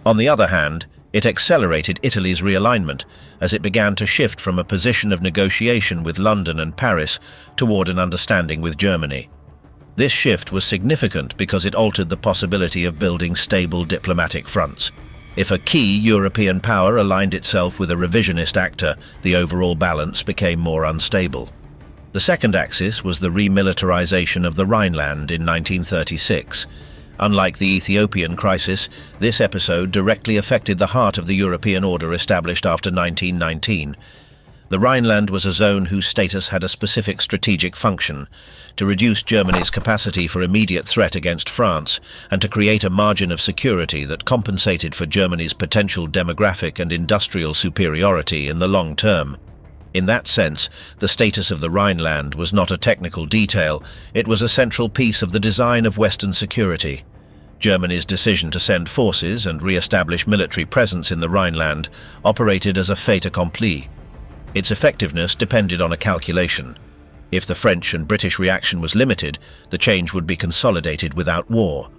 On the other hand, it accelerated Italy's realignment as it began to shift from a position of negotiation with London and Paris toward an understanding with Germany. This shift was significant because it altered the possibility of building stable diplomatic fronts. If a key European power aligned itself with a revisionist actor, the overall balance became more unstable. The second axis was the remilitarization of the Rhineland in 1936. Unlike the Ethiopian crisis, this episode directly affected the heart of the European order established after 1919. The Rhineland was a zone whose status had a specific strategic function: to reduce Germany's capacity for immediate threat against France and to create a margin of security that compensated for Germany's potential demographic and industrial superiority in the long term. In that sense, the status of the Rhineland was not a technical detail, it was a central piece of the design of Western security. Germany's decision to send forces and re-establish military presence in the Rhineland operated as a fait accompli. Its effectiveness depended on a calculation. If the French and British reaction was limited, the change would be consolidated without war.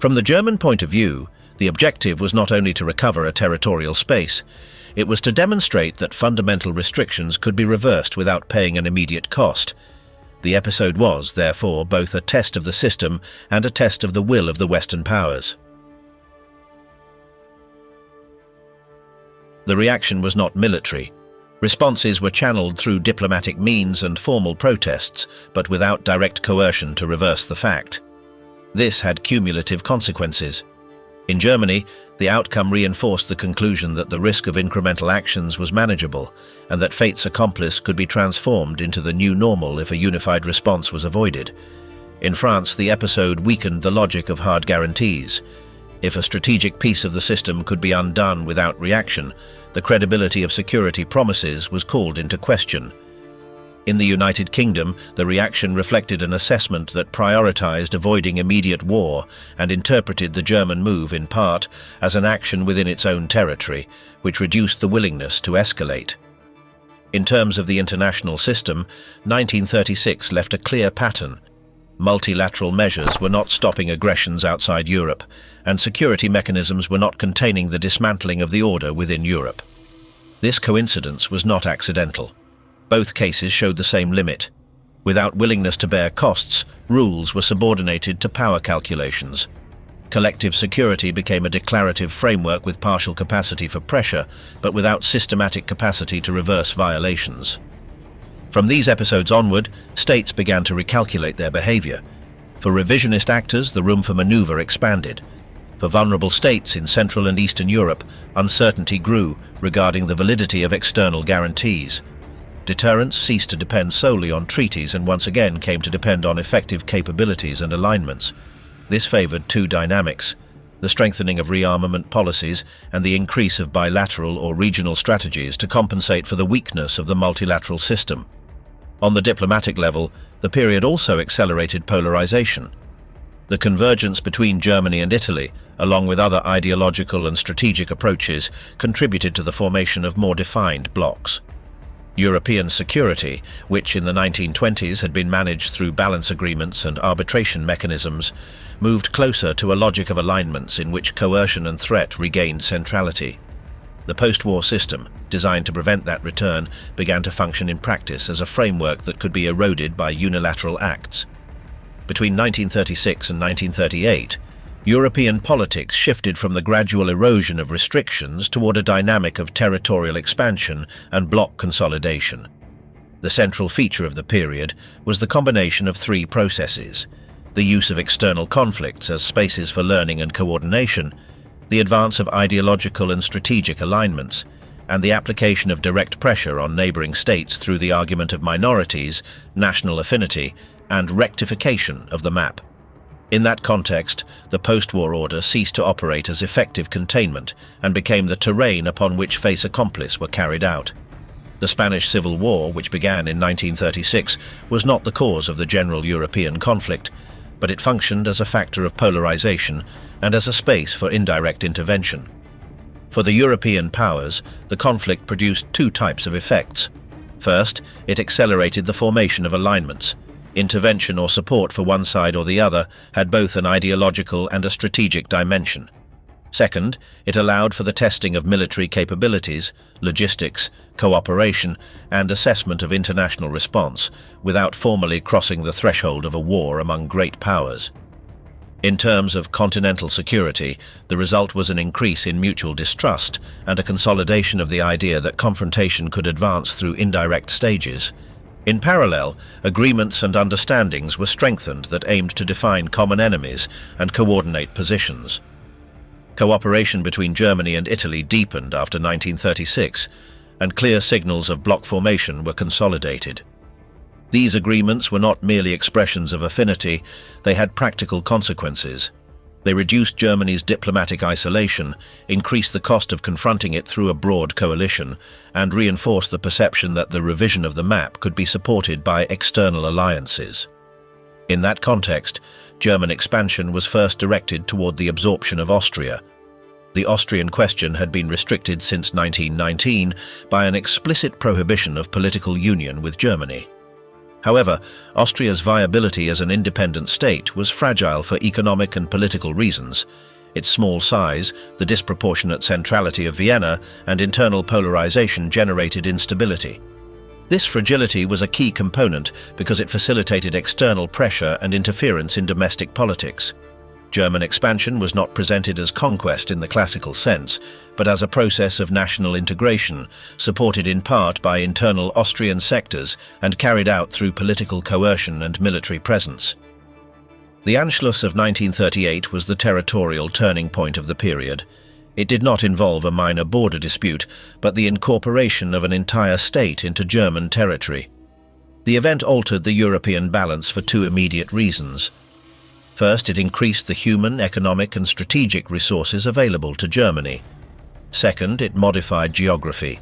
From the German point of view, the objective was not only to recover a territorial space, it was to demonstrate that fundamental restrictions could be reversed without paying an immediate cost. The episode was, therefore, both a test of the system and a test of the will of the Western powers. The reaction was not military. Responses were channeled through diplomatic means and formal protests, but without direct coercion to reverse the fact. This had cumulative consequences. In Germany, the outcome reinforced the conclusion that the risk of incremental actions was manageable, and that fate's accomplice could be transformed into the new normal if a unified response was avoided. In France, the episode weakened the logic of hard guarantees. If a strategic piece of the system could be undone without reaction, the credibility of security promises was called into question. In the United Kingdom, the reaction reflected an assessment that prioritized avoiding immediate war and interpreted the German move in part as an action within its own territory, which reduced the willingness to escalate. In terms of the international system, 1936 left a clear pattern. Multilateral measures were not stopping aggressions outside Europe, and security mechanisms were not containing the dismantling of the order within Europe. This coincidence was not accidental. Both cases showed the same limit. Without willingness to bear costs, rules were subordinated to power calculations. Collective security became a declarative framework with partial capacity for pressure, but without systematic capacity to reverse violations. From these episodes onward, states began to recalculate their behavior. For revisionist actors, the room for maneuver expanded. For vulnerable states in Central and Eastern Europe, uncertainty grew regarding the validity of external guarantees. Deterrence ceased to depend solely on treaties and once again came to depend on effective capabilities and alignments. This favored two dynamics: the strengthening of rearmament policies and the increase of bilateral or regional strategies to compensate for the weakness of the multilateral system. On the diplomatic level, the period also accelerated polarization. The convergence between Germany and Italy, along with other ideological and strategic approaches, contributed to the formation of more defined blocs. European security, which in the 1920s had been managed through balance agreements and arbitration mechanisms, moved closer to a logic of alignments in which coercion and threat regained centrality. The post-war system, designed to prevent that return, began to function in practice as a framework that could be eroded by unilateral acts. Between 1936 and 1938, European politics shifted from the gradual erosion of restrictions toward a dynamic of territorial expansion and bloc consolidation. The central feature of the period was the combination of three processes: the use of external conflicts as spaces for learning and coordination, the advance of ideological and strategic alignments, and the application of direct pressure on neighboring states through the argument of minorities, national affinity, and rectification of the map. In that context, the post-war order ceased to operate as effective containment and became the terrain upon which fait accompli were carried out. The Spanish Civil War, which began in 1936, was not the cause of the general European conflict, but it functioned as a factor of polarization and as a space for indirect intervention. For the European powers, the conflict produced two types of effects. First, it accelerated the formation of alignments. Intervention or support for one side or the other had both an ideological and a strategic dimension. Second, it allowed for the testing of military capabilities, logistics, cooperation, and assessment of international response, without formally crossing the threshold of a war among great powers. In terms of continental security, the result was an increase in mutual distrust and a consolidation of the idea that confrontation could advance through indirect stages. In parallel, agreements and understandings were strengthened that aimed to define common enemies and coordinate positions. Cooperation between Germany and Italy deepened after 1936, and clear signals of bloc formation were consolidated. These agreements were not merely expressions of affinity, they had practical consequences. They reduced Germany's diplomatic isolation, increased the cost of confronting it through a broad coalition, and reinforced the perception that the revision of the map could be supported by external alliances. In that context, German expansion was first directed toward the absorption of Austria. The Austrian question had been restricted since 1919 by an explicit prohibition of political union with Germany. However, Austria's viability as an independent state was fragile for economic and political reasons. Its small size, the disproportionate centrality of Vienna, and internal polarization generated instability. This fragility was a key component because it facilitated external pressure and interference in domestic politics. German expansion was not presented as conquest in the classical sense, but as a process of national integration, supported in part by internal Austrian sectors and carried out through political coercion and military presence. The Anschluss of 1938 was the territorial turning point of the period. It did not involve a minor border dispute, but the incorporation of an entire state into German territory. The event altered the European balance for two immediate reasons. First, it increased the human, economic, and strategic resources available to Germany. Second, it modified geography.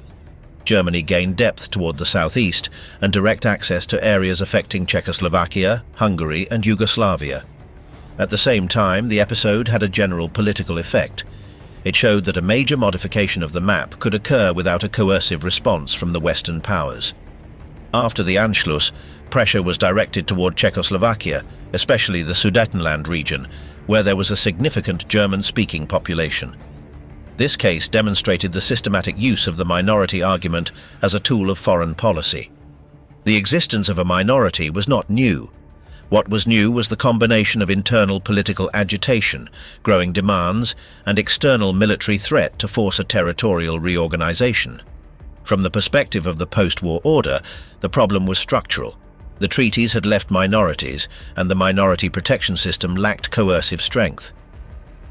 Germany gained depth toward the southeast and direct access to areas affecting Czechoslovakia, Hungary, and Yugoslavia. At the same time, the episode had a general political effect. It showed that a major modification of the map could occur without a coercive response from the Western powers. After the Anschluss, pressure was directed toward Czechoslovakia, especially the Sudetenland region, where there was a significant German-speaking population. This case demonstrated the systematic use of the minority argument as a tool of foreign policy. The existence of a minority was not new. What was new was the combination of internal political agitation, growing demands, and external military threat to force a territorial reorganization. From the perspective of the post-war order, the problem was structural. The treaties had left minorities, and the minority protection system lacked coercive strength.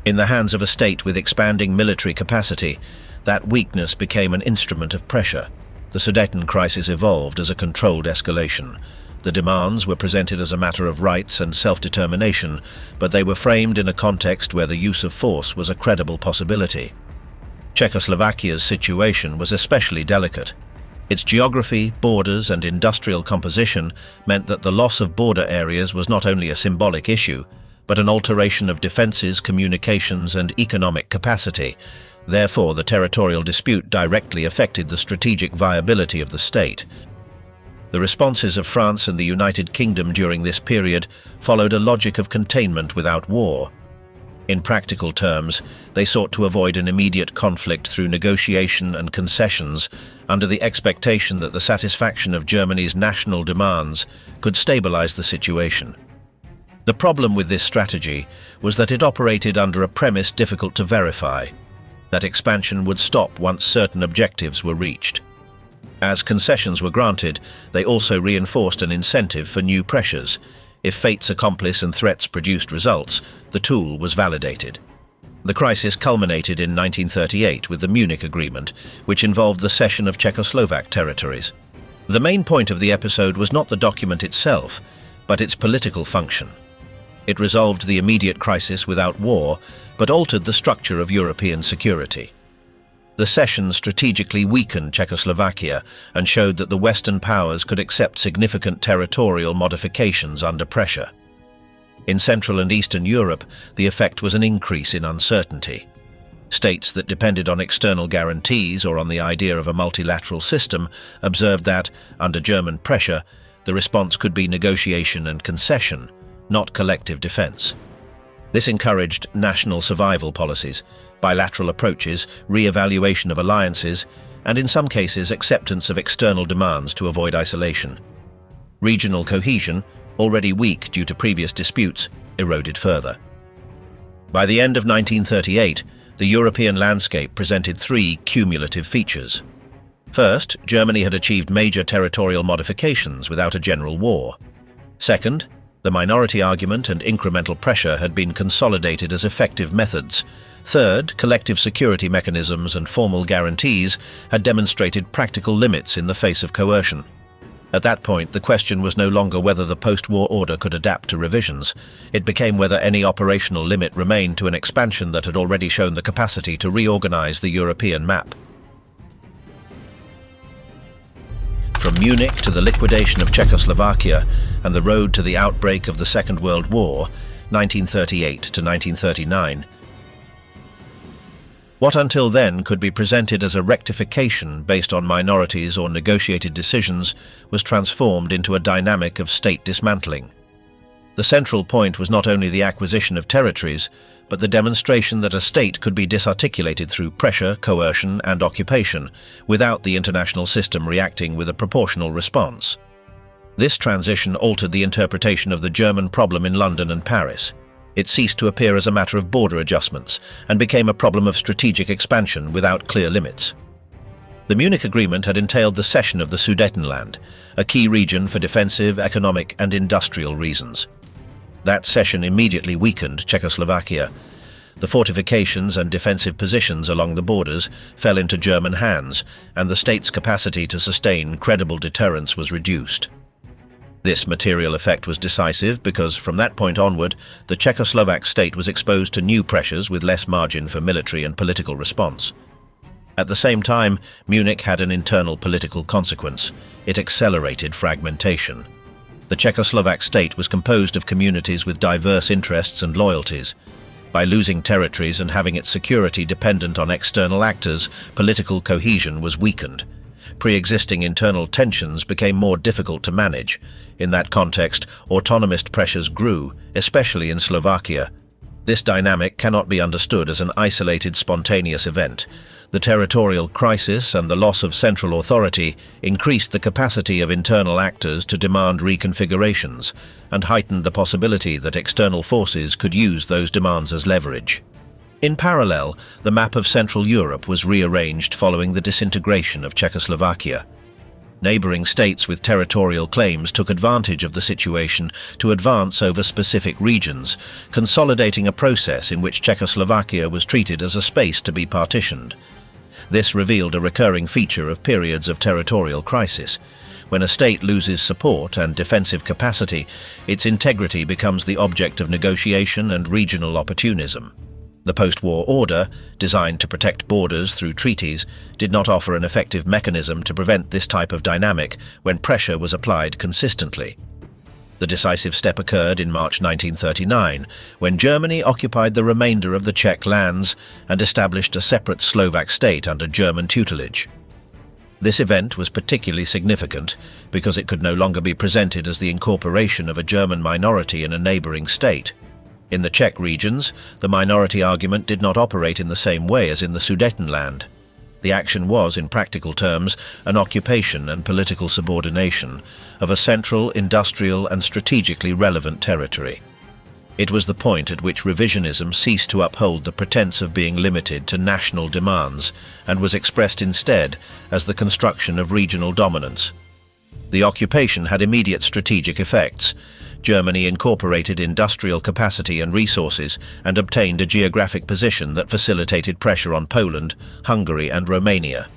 In the hands of a state with expanding military capacity, that weakness became an instrument of pressure. The Sudeten crisis evolved as a controlled escalation. The demands were presented as a matter of rights and self-determination, but they were framed in a context where the use of force was a credible possibility. Czechoslovakia's situation was especially delicate. Its geography, borders, and industrial composition meant that the loss of border areas was not only a symbolic issue, but an alteration of defenses, communications, and economic capacity. Therefore, the territorial dispute directly affected the strategic viability of the state. The responses of France and the United Kingdom during this period followed a logic of containment without war. In practical terms, they sought to avoid an immediate conflict through negotiation and concessions under the expectation that the satisfaction of Germany's national demands could stabilize the situation. The problem with this strategy was that it operated under a premise difficult to verify, that expansion would stop once certain objectives were reached. As concessions were granted, they also reinforced an incentive for new pressures. If fate's accomplice and threats produced results, the tool was validated. The crisis culminated in 1938 with the Munich Agreement, which involved the cession of Czechoslovak territories. The main point of the episode was not the document itself, but its political function. It resolved the immediate crisis without war, but altered the structure of European security. The cession strategically weakened Czechoslovakia and showed that the Western powers could accept significant territorial modifications under pressure. In Central and Eastern Europe, the effect was an increase in uncertainty. States that depended on external guarantees or on the idea of a multilateral system observed that, under German pressure, the response could be negotiation and concession, not collective defense. This encouraged national survival policies, bilateral approaches, re-evaluation of alliances, and in some cases acceptance of external demands to avoid isolation. Regional cohesion, already weak due to previous disputes, eroded further. By the end of 1938, the European landscape presented three cumulative features. First, Germany had achieved major territorial modifications without a general war. Second, the minority argument and incremental pressure had been consolidated as effective methods. Third, collective security mechanisms and formal guarantees had demonstrated practical limits in the face of coercion. At that point, the question was no longer whether the post-war order could adapt to revisions. It became whether any operational limit remained to an expansion that had already shown the capacity to reorganize the European map. From Munich to the liquidation of Czechoslovakia and the road to the outbreak of the Second World War, 1938 to 1939, what until then could be presented as a rectification based on minorities or negotiated decisions was transformed into a dynamic of state dismantling. The central point was not only the acquisition of territories, but the demonstration that a state could be disarticulated through pressure, coercion, and occupation, without the international system reacting with a proportional response. This transition altered the interpretation of the German problem in London and Paris. It ceased to appear as a matter of border adjustments and became a problem of strategic expansion without clear limits. The Munich Agreement had entailed the cession of the Sudetenland, a key region for defensive, economic, and industrial reasons. That cession immediately weakened Czechoslovakia. The fortifications and defensive positions along the borders fell into German hands, and the state's capacity to sustain credible deterrence was reduced. This material effect was decisive because, from that point onward, the Czechoslovak state was exposed to new pressures with less margin for military and political response. At the same time, Munich had an internal political consequence. It accelerated fragmentation. The Czechoslovak state was composed of communities with diverse interests and loyalties. By losing territories and having its security dependent on external actors, political cohesion was weakened. Pre-existing internal tensions became more difficult to manage. In that context, autonomist pressures grew, especially in Slovakia. This dynamic cannot be understood as an isolated, spontaneous event. The territorial crisis and the loss of central authority increased the capacity of internal actors to demand reconfigurations and heightened the possibility that external forces could use those demands as leverage. In parallel, the map of Central Europe was rearranged following the disintegration of Czechoslovakia. Neighboring states with territorial claims took advantage of the situation to advance over specific regions, consolidating a process in which Czechoslovakia was treated as a space to be partitioned. This revealed a recurring feature of periods of territorial crisis. When a state loses support and defensive capacity, its integrity becomes the object of negotiation and regional opportunism. The post-war order, designed to protect borders through treaties, did not offer an effective mechanism to prevent this type of dynamic when pressure was applied consistently. The decisive step occurred in March 1939, when Germany occupied the remainder of the Czech lands and established a separate Slovak state under German tutelage. This event was particularly significant because it could no longer be presented as the incorporation of a German minority in a neighboring state. In the Czech regions, the minority argument did not operate in the same way as in the Sudetenland. The action was, in practical terms, an occupation and political subordination of a central, industrial, and strategically relevant territory. It was the point at which revisionism ceased to uphold the pretense of being limited to national demands and was expressed instead as the construction of regional dominance. The occupation had immediate strategic effects. Germany incorporated industrial capacity and resources and obtained a geographic position that facilitated pressure on Poland, Hungary, and Romania.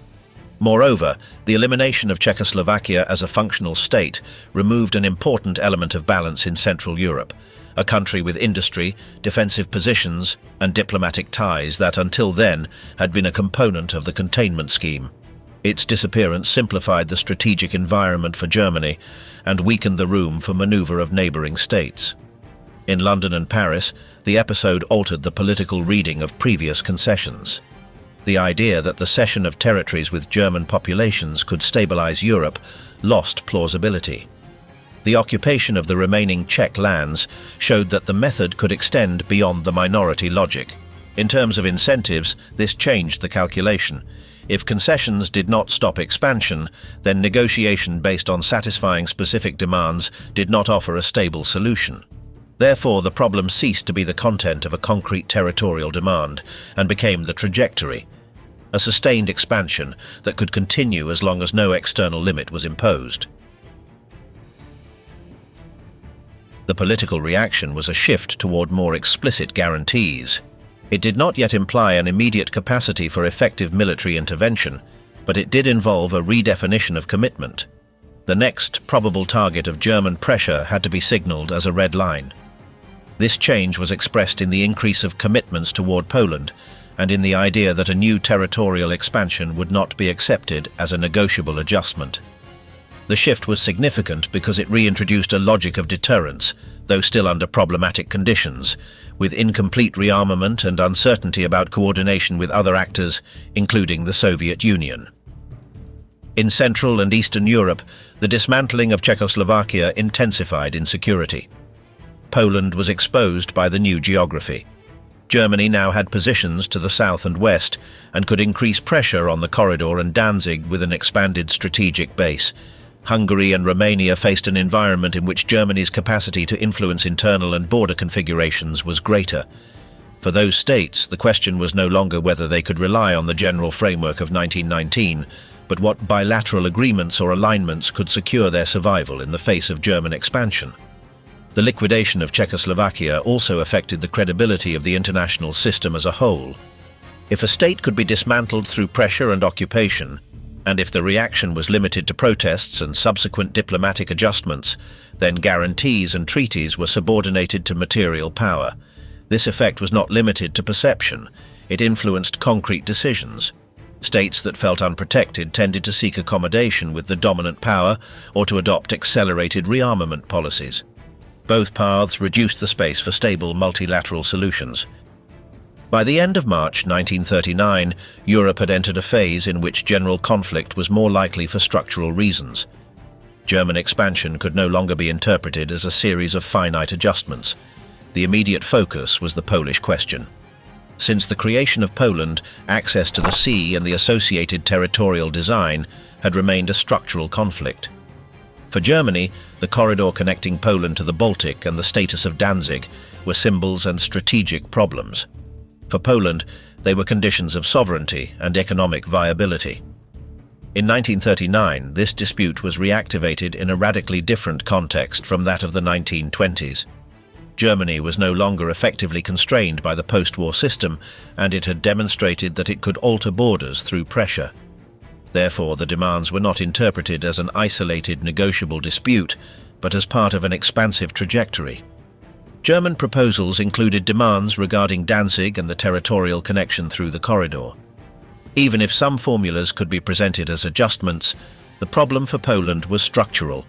Moreover, the elimination of Czechoslovakia as a functional state removed an important element of balance in Central Europe, a country with industry, defensive positions, and diplomatic ties that until then had been a component of the containment scheme. Its disappearance simplified the strategic environment for Germany and weakened the room for maneuver of neighboring states. In London and Paris, the episode altered the political reading of previous concessions. The idea that the cession of territories with German populations could stabilize Europe lost plausibility. The occupation of the remaining Czech lands showed that the method could extend beyond the minority logic. In terms of incentives, this changed the calculation. If concessions did not stop expansion, then negotiation based on satisfying specific demands did not offer a stable solution. Therefore, the problem ceased to be the content of a concrete territorial demand and became the trajectory. a sustained expansion that could continue as long as no external limit was imposed. The political reaction was a shift toward more explicit guarantees. It did not yet imply an immediate capacity for effective military intervention, but it did involve a redefinition of commitment. The next probable target of German pressure had to be signaled as a red line. This change was expressed in the increase of commitments toward Poland and in the idea that a new territorial expansion would not be accepted as a negotiable adjustment. The shift was significant because it reintroduced a logic of deterrence, though still under problematic conditions, with incomplete rearmament and uncertainty about coordination with other actors, including the Soviet Union. In Central and Eastern Europe, the dismantling of Czechoslovakia intensified insecurity. Poland was exposed by the new geography. Germany now had positions to the south and west and could increase pressure on the corridor and Danzig with an expanded strategic base. Hungary and Romania faced an environment in which Germany's capacity to influence internal and border configurations was greater. For those states, the question was no longer whether they could rely on the general framework of 1919, but what bilateral agreements or alignments could secure their survival in the face of German expansion. The liquidation of Czechoslovakia also affected the credibility of the international system as a whole. If a state could be dismantled through pressure and occupation, and if the reaction was limited to protests and subsequent diplomatic adjustments, then guarantees and treaties were subordinated to material power. This effect was not limited to perception. It influenced concrete decisions. States that felt unprotected tended to seek accommodation with the dominant power or to adopt accelerated rearmament policies. Both paths reduced the space for stable multilateral solutions. By the end of March 1939, Europe had entered a phase in which general conflict was more likely for structural reasons. German expansion could no longer be interpreted as a series of finite adjustments. The immediate focus was the Polish question. Since the creation of Poland, access to the sea and the associated territorial design had remained a structural conflict. For Germany, the corridor connecting Poland to the Baltic and the status of Danzig were symbols and strategic problems. For Poland, they were conditions of sovereignty and economic viability. In 1939, this dispute was reactivated in a radically different context from that of the 1920s. Germany was no longer effectively constrained by the post-war system, and it had demonstrated that it could alter borders through pressure. Therefore, the demands were not interpreted as an isolated negotiable dispute, but as part of an expansive trajectory. German proposals included demands regarding Danzig and the territorial connection through the corridor. Even if some formulas could be presented as adjustments, the problem for Poland was structural.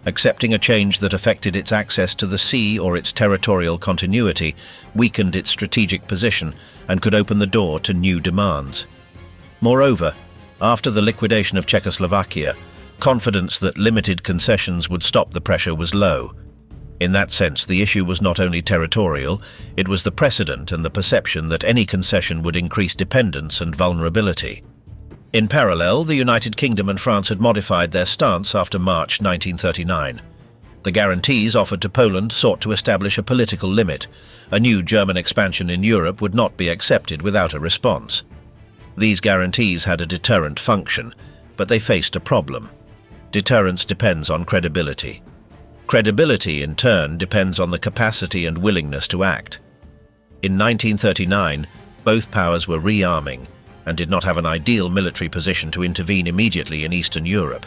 Accepting a change that affected its access to the sea or its territorial continuity weakened its strategic position and could open the door to new demands. Moreover, after the liquidation of Czechoslovakia, confidence that limited concessions would stop the pressure was low. In that sense, the issue was not only territorial, it was the precedent and the perception that any concession would increase dependence and vulnerability. In parallel, the United Kingdom and France had modified their stance after March 1939. The guarantees offered to Poland sought to establish a political limit. A new German expansion in Europe would not be accepted without a response. These guarantees had a deterrent function, but they faced a problem. Deterrence depends on credibility. Credibility, in turn, depends on the capacity and willingness to act. In 1939, both powers were rearming and did not have an ideal military position to intervene immediately in Eastern Europe.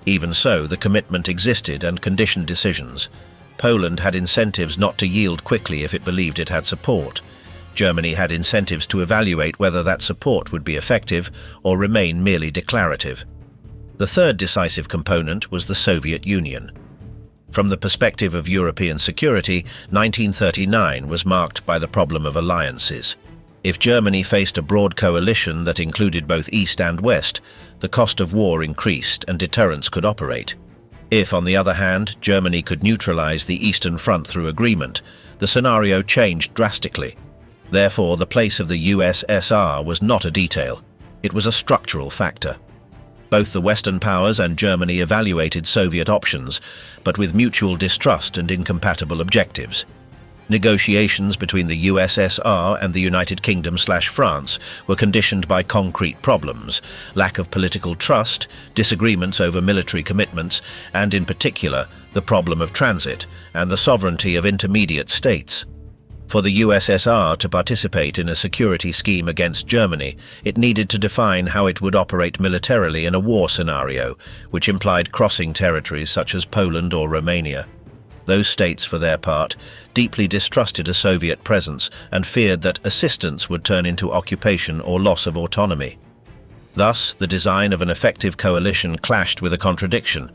Even so, the commitment existed and conditioned decisions. Poland had incentives not to yield quickly if it believed it had support. Germany had incentives to evaluate whether that support would be effective or remain merely declarative. The third decisive component was the Soviet Union. From the perspective of European security, 1939 was marked by the problem of alliances. If Germany faced a broad coalition that included both East and West, the cost of war increased and deterrence could operate. If, on the other hand, Germany could neutralize the Eastern Front through agreement, the scenario changed drastically. Therefore, the place of the USSR was not a detail. It was a structural factor. Both the Western powers and Germany evaluated Soviet options, but with mutual distrust and incompatible objectives. Negotiations between the USSR and the United Kingdom/France were conditioned by concrete problems: lack of political trust, disagreements over military commitments, and in particular, the problem of transit and the sovereignty of intermediate states. For the USSR to participate in a security scheme against Germany, it needed to define how it would operate militarily in a war scenario, which implied crossing territories such as Poland or Romania. Those states, for their part, deeply distrusted a Soviet presence and feared that assistance would turn into occupation or loss of autonomy. Thus, the design of an effective coalition clashed with a contradiction.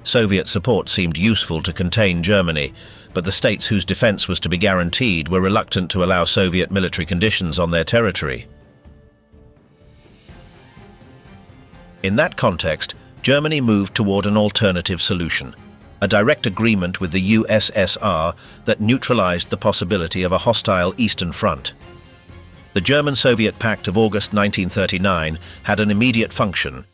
Soviet support seemed useful to contain Germany, but the states whose defense was to be guaranteed were reluctant to allow Soviet military conditions on their territory. In that context, Germany moved toward an alternative solution: a direct agreement with the USSR that neutralized the possibility of a hostile Eastern Front. The German-Soviet Pact of August 1939 had an immediate function: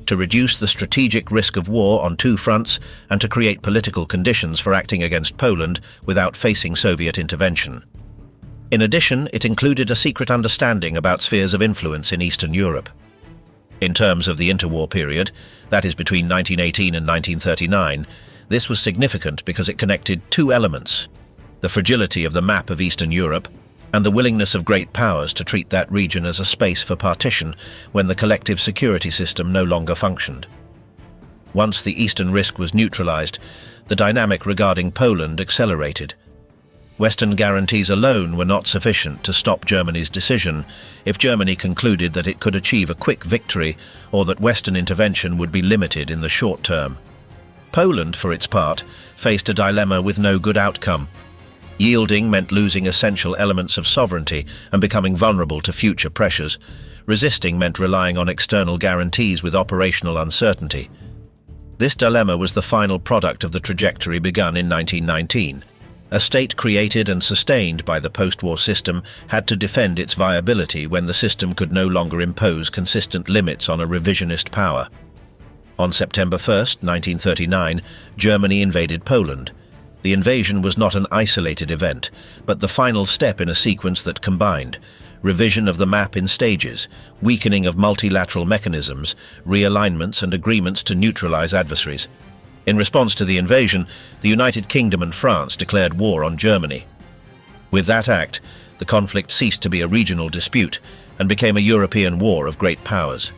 to reduce the strategic risk of war on two fronts and to create political conditions for acting against Poland without facing Soviet intervention. In addition, it included a secret understanding about spheres of influence in Eastern Europe. In terms of the interwar period, that is between 1918 and 1939, this was significant because it connected two elements: the fragility of the map of Eastern Europe and the willingness of great powers to treat that region as a space for partition when the collective security system no longer functioned. Once the Eastern risk was neutralized, the dynamic regarding Poland accelerated. Western guarantees alone were not sufficient to stop Germany's decision if Germany concluded that it could achieve a quick victory or that Western intervention would be limited in the short term. Poland, for its part, faced a dilemma with no good outcome. Yielding meant losing essential elements of sovereignty and becoming vulnerable to future pressures. Resisting meant relying on external guarantees with operational uncertainty. This dilemma was the final product of the trajectory begun in 1919. A state created and sustained by the post-war system had to defend its viability when the system could no longer impose consistent limits on a revisionist power. On September 1, 1939, Germany invaded Poland. The invasion was not an isolated event, but the final step in a sequence that combined revision of the map in stages, weakening of multilateral mechanisms, realignments and agreements to neutralize adversaries. In response to the invasion, the United Kingdom and France declared war on Germany. With that act, the conflict ceased to be a regional dispute and became a European war of great powers.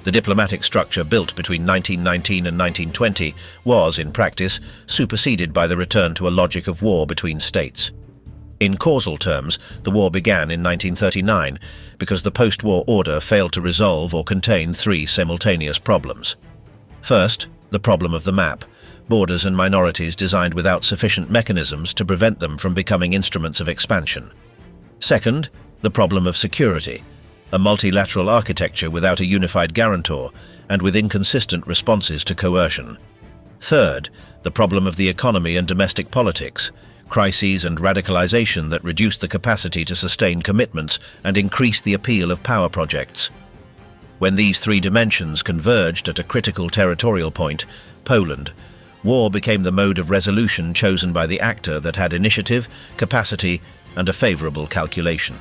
The diplomatic structure built between 1919 and 1920 was, in practice, superseded by the return to a logic of war between states. In causal terms, the war began in 1939 because the post-war order failed to resolve or contain three simultaneous problems. First, the problem of the map: borders and minorities designed without sufficient mechanisms to prevent them from becoming instruments of expansion. Second, the problem of security: a multilateral architecture without a unified guarantor and with inconsistent responses to coercion. Third, the problem of the economy and domestic politics: crises and radicalization that reduce the capacity to sustain commitments and increase the appeal of power projects. When these three dimensions converged at a critical territorial point, Poland, war became the mode of resolution chosen by the actor that had initiative, capacity, and a favorable calculation.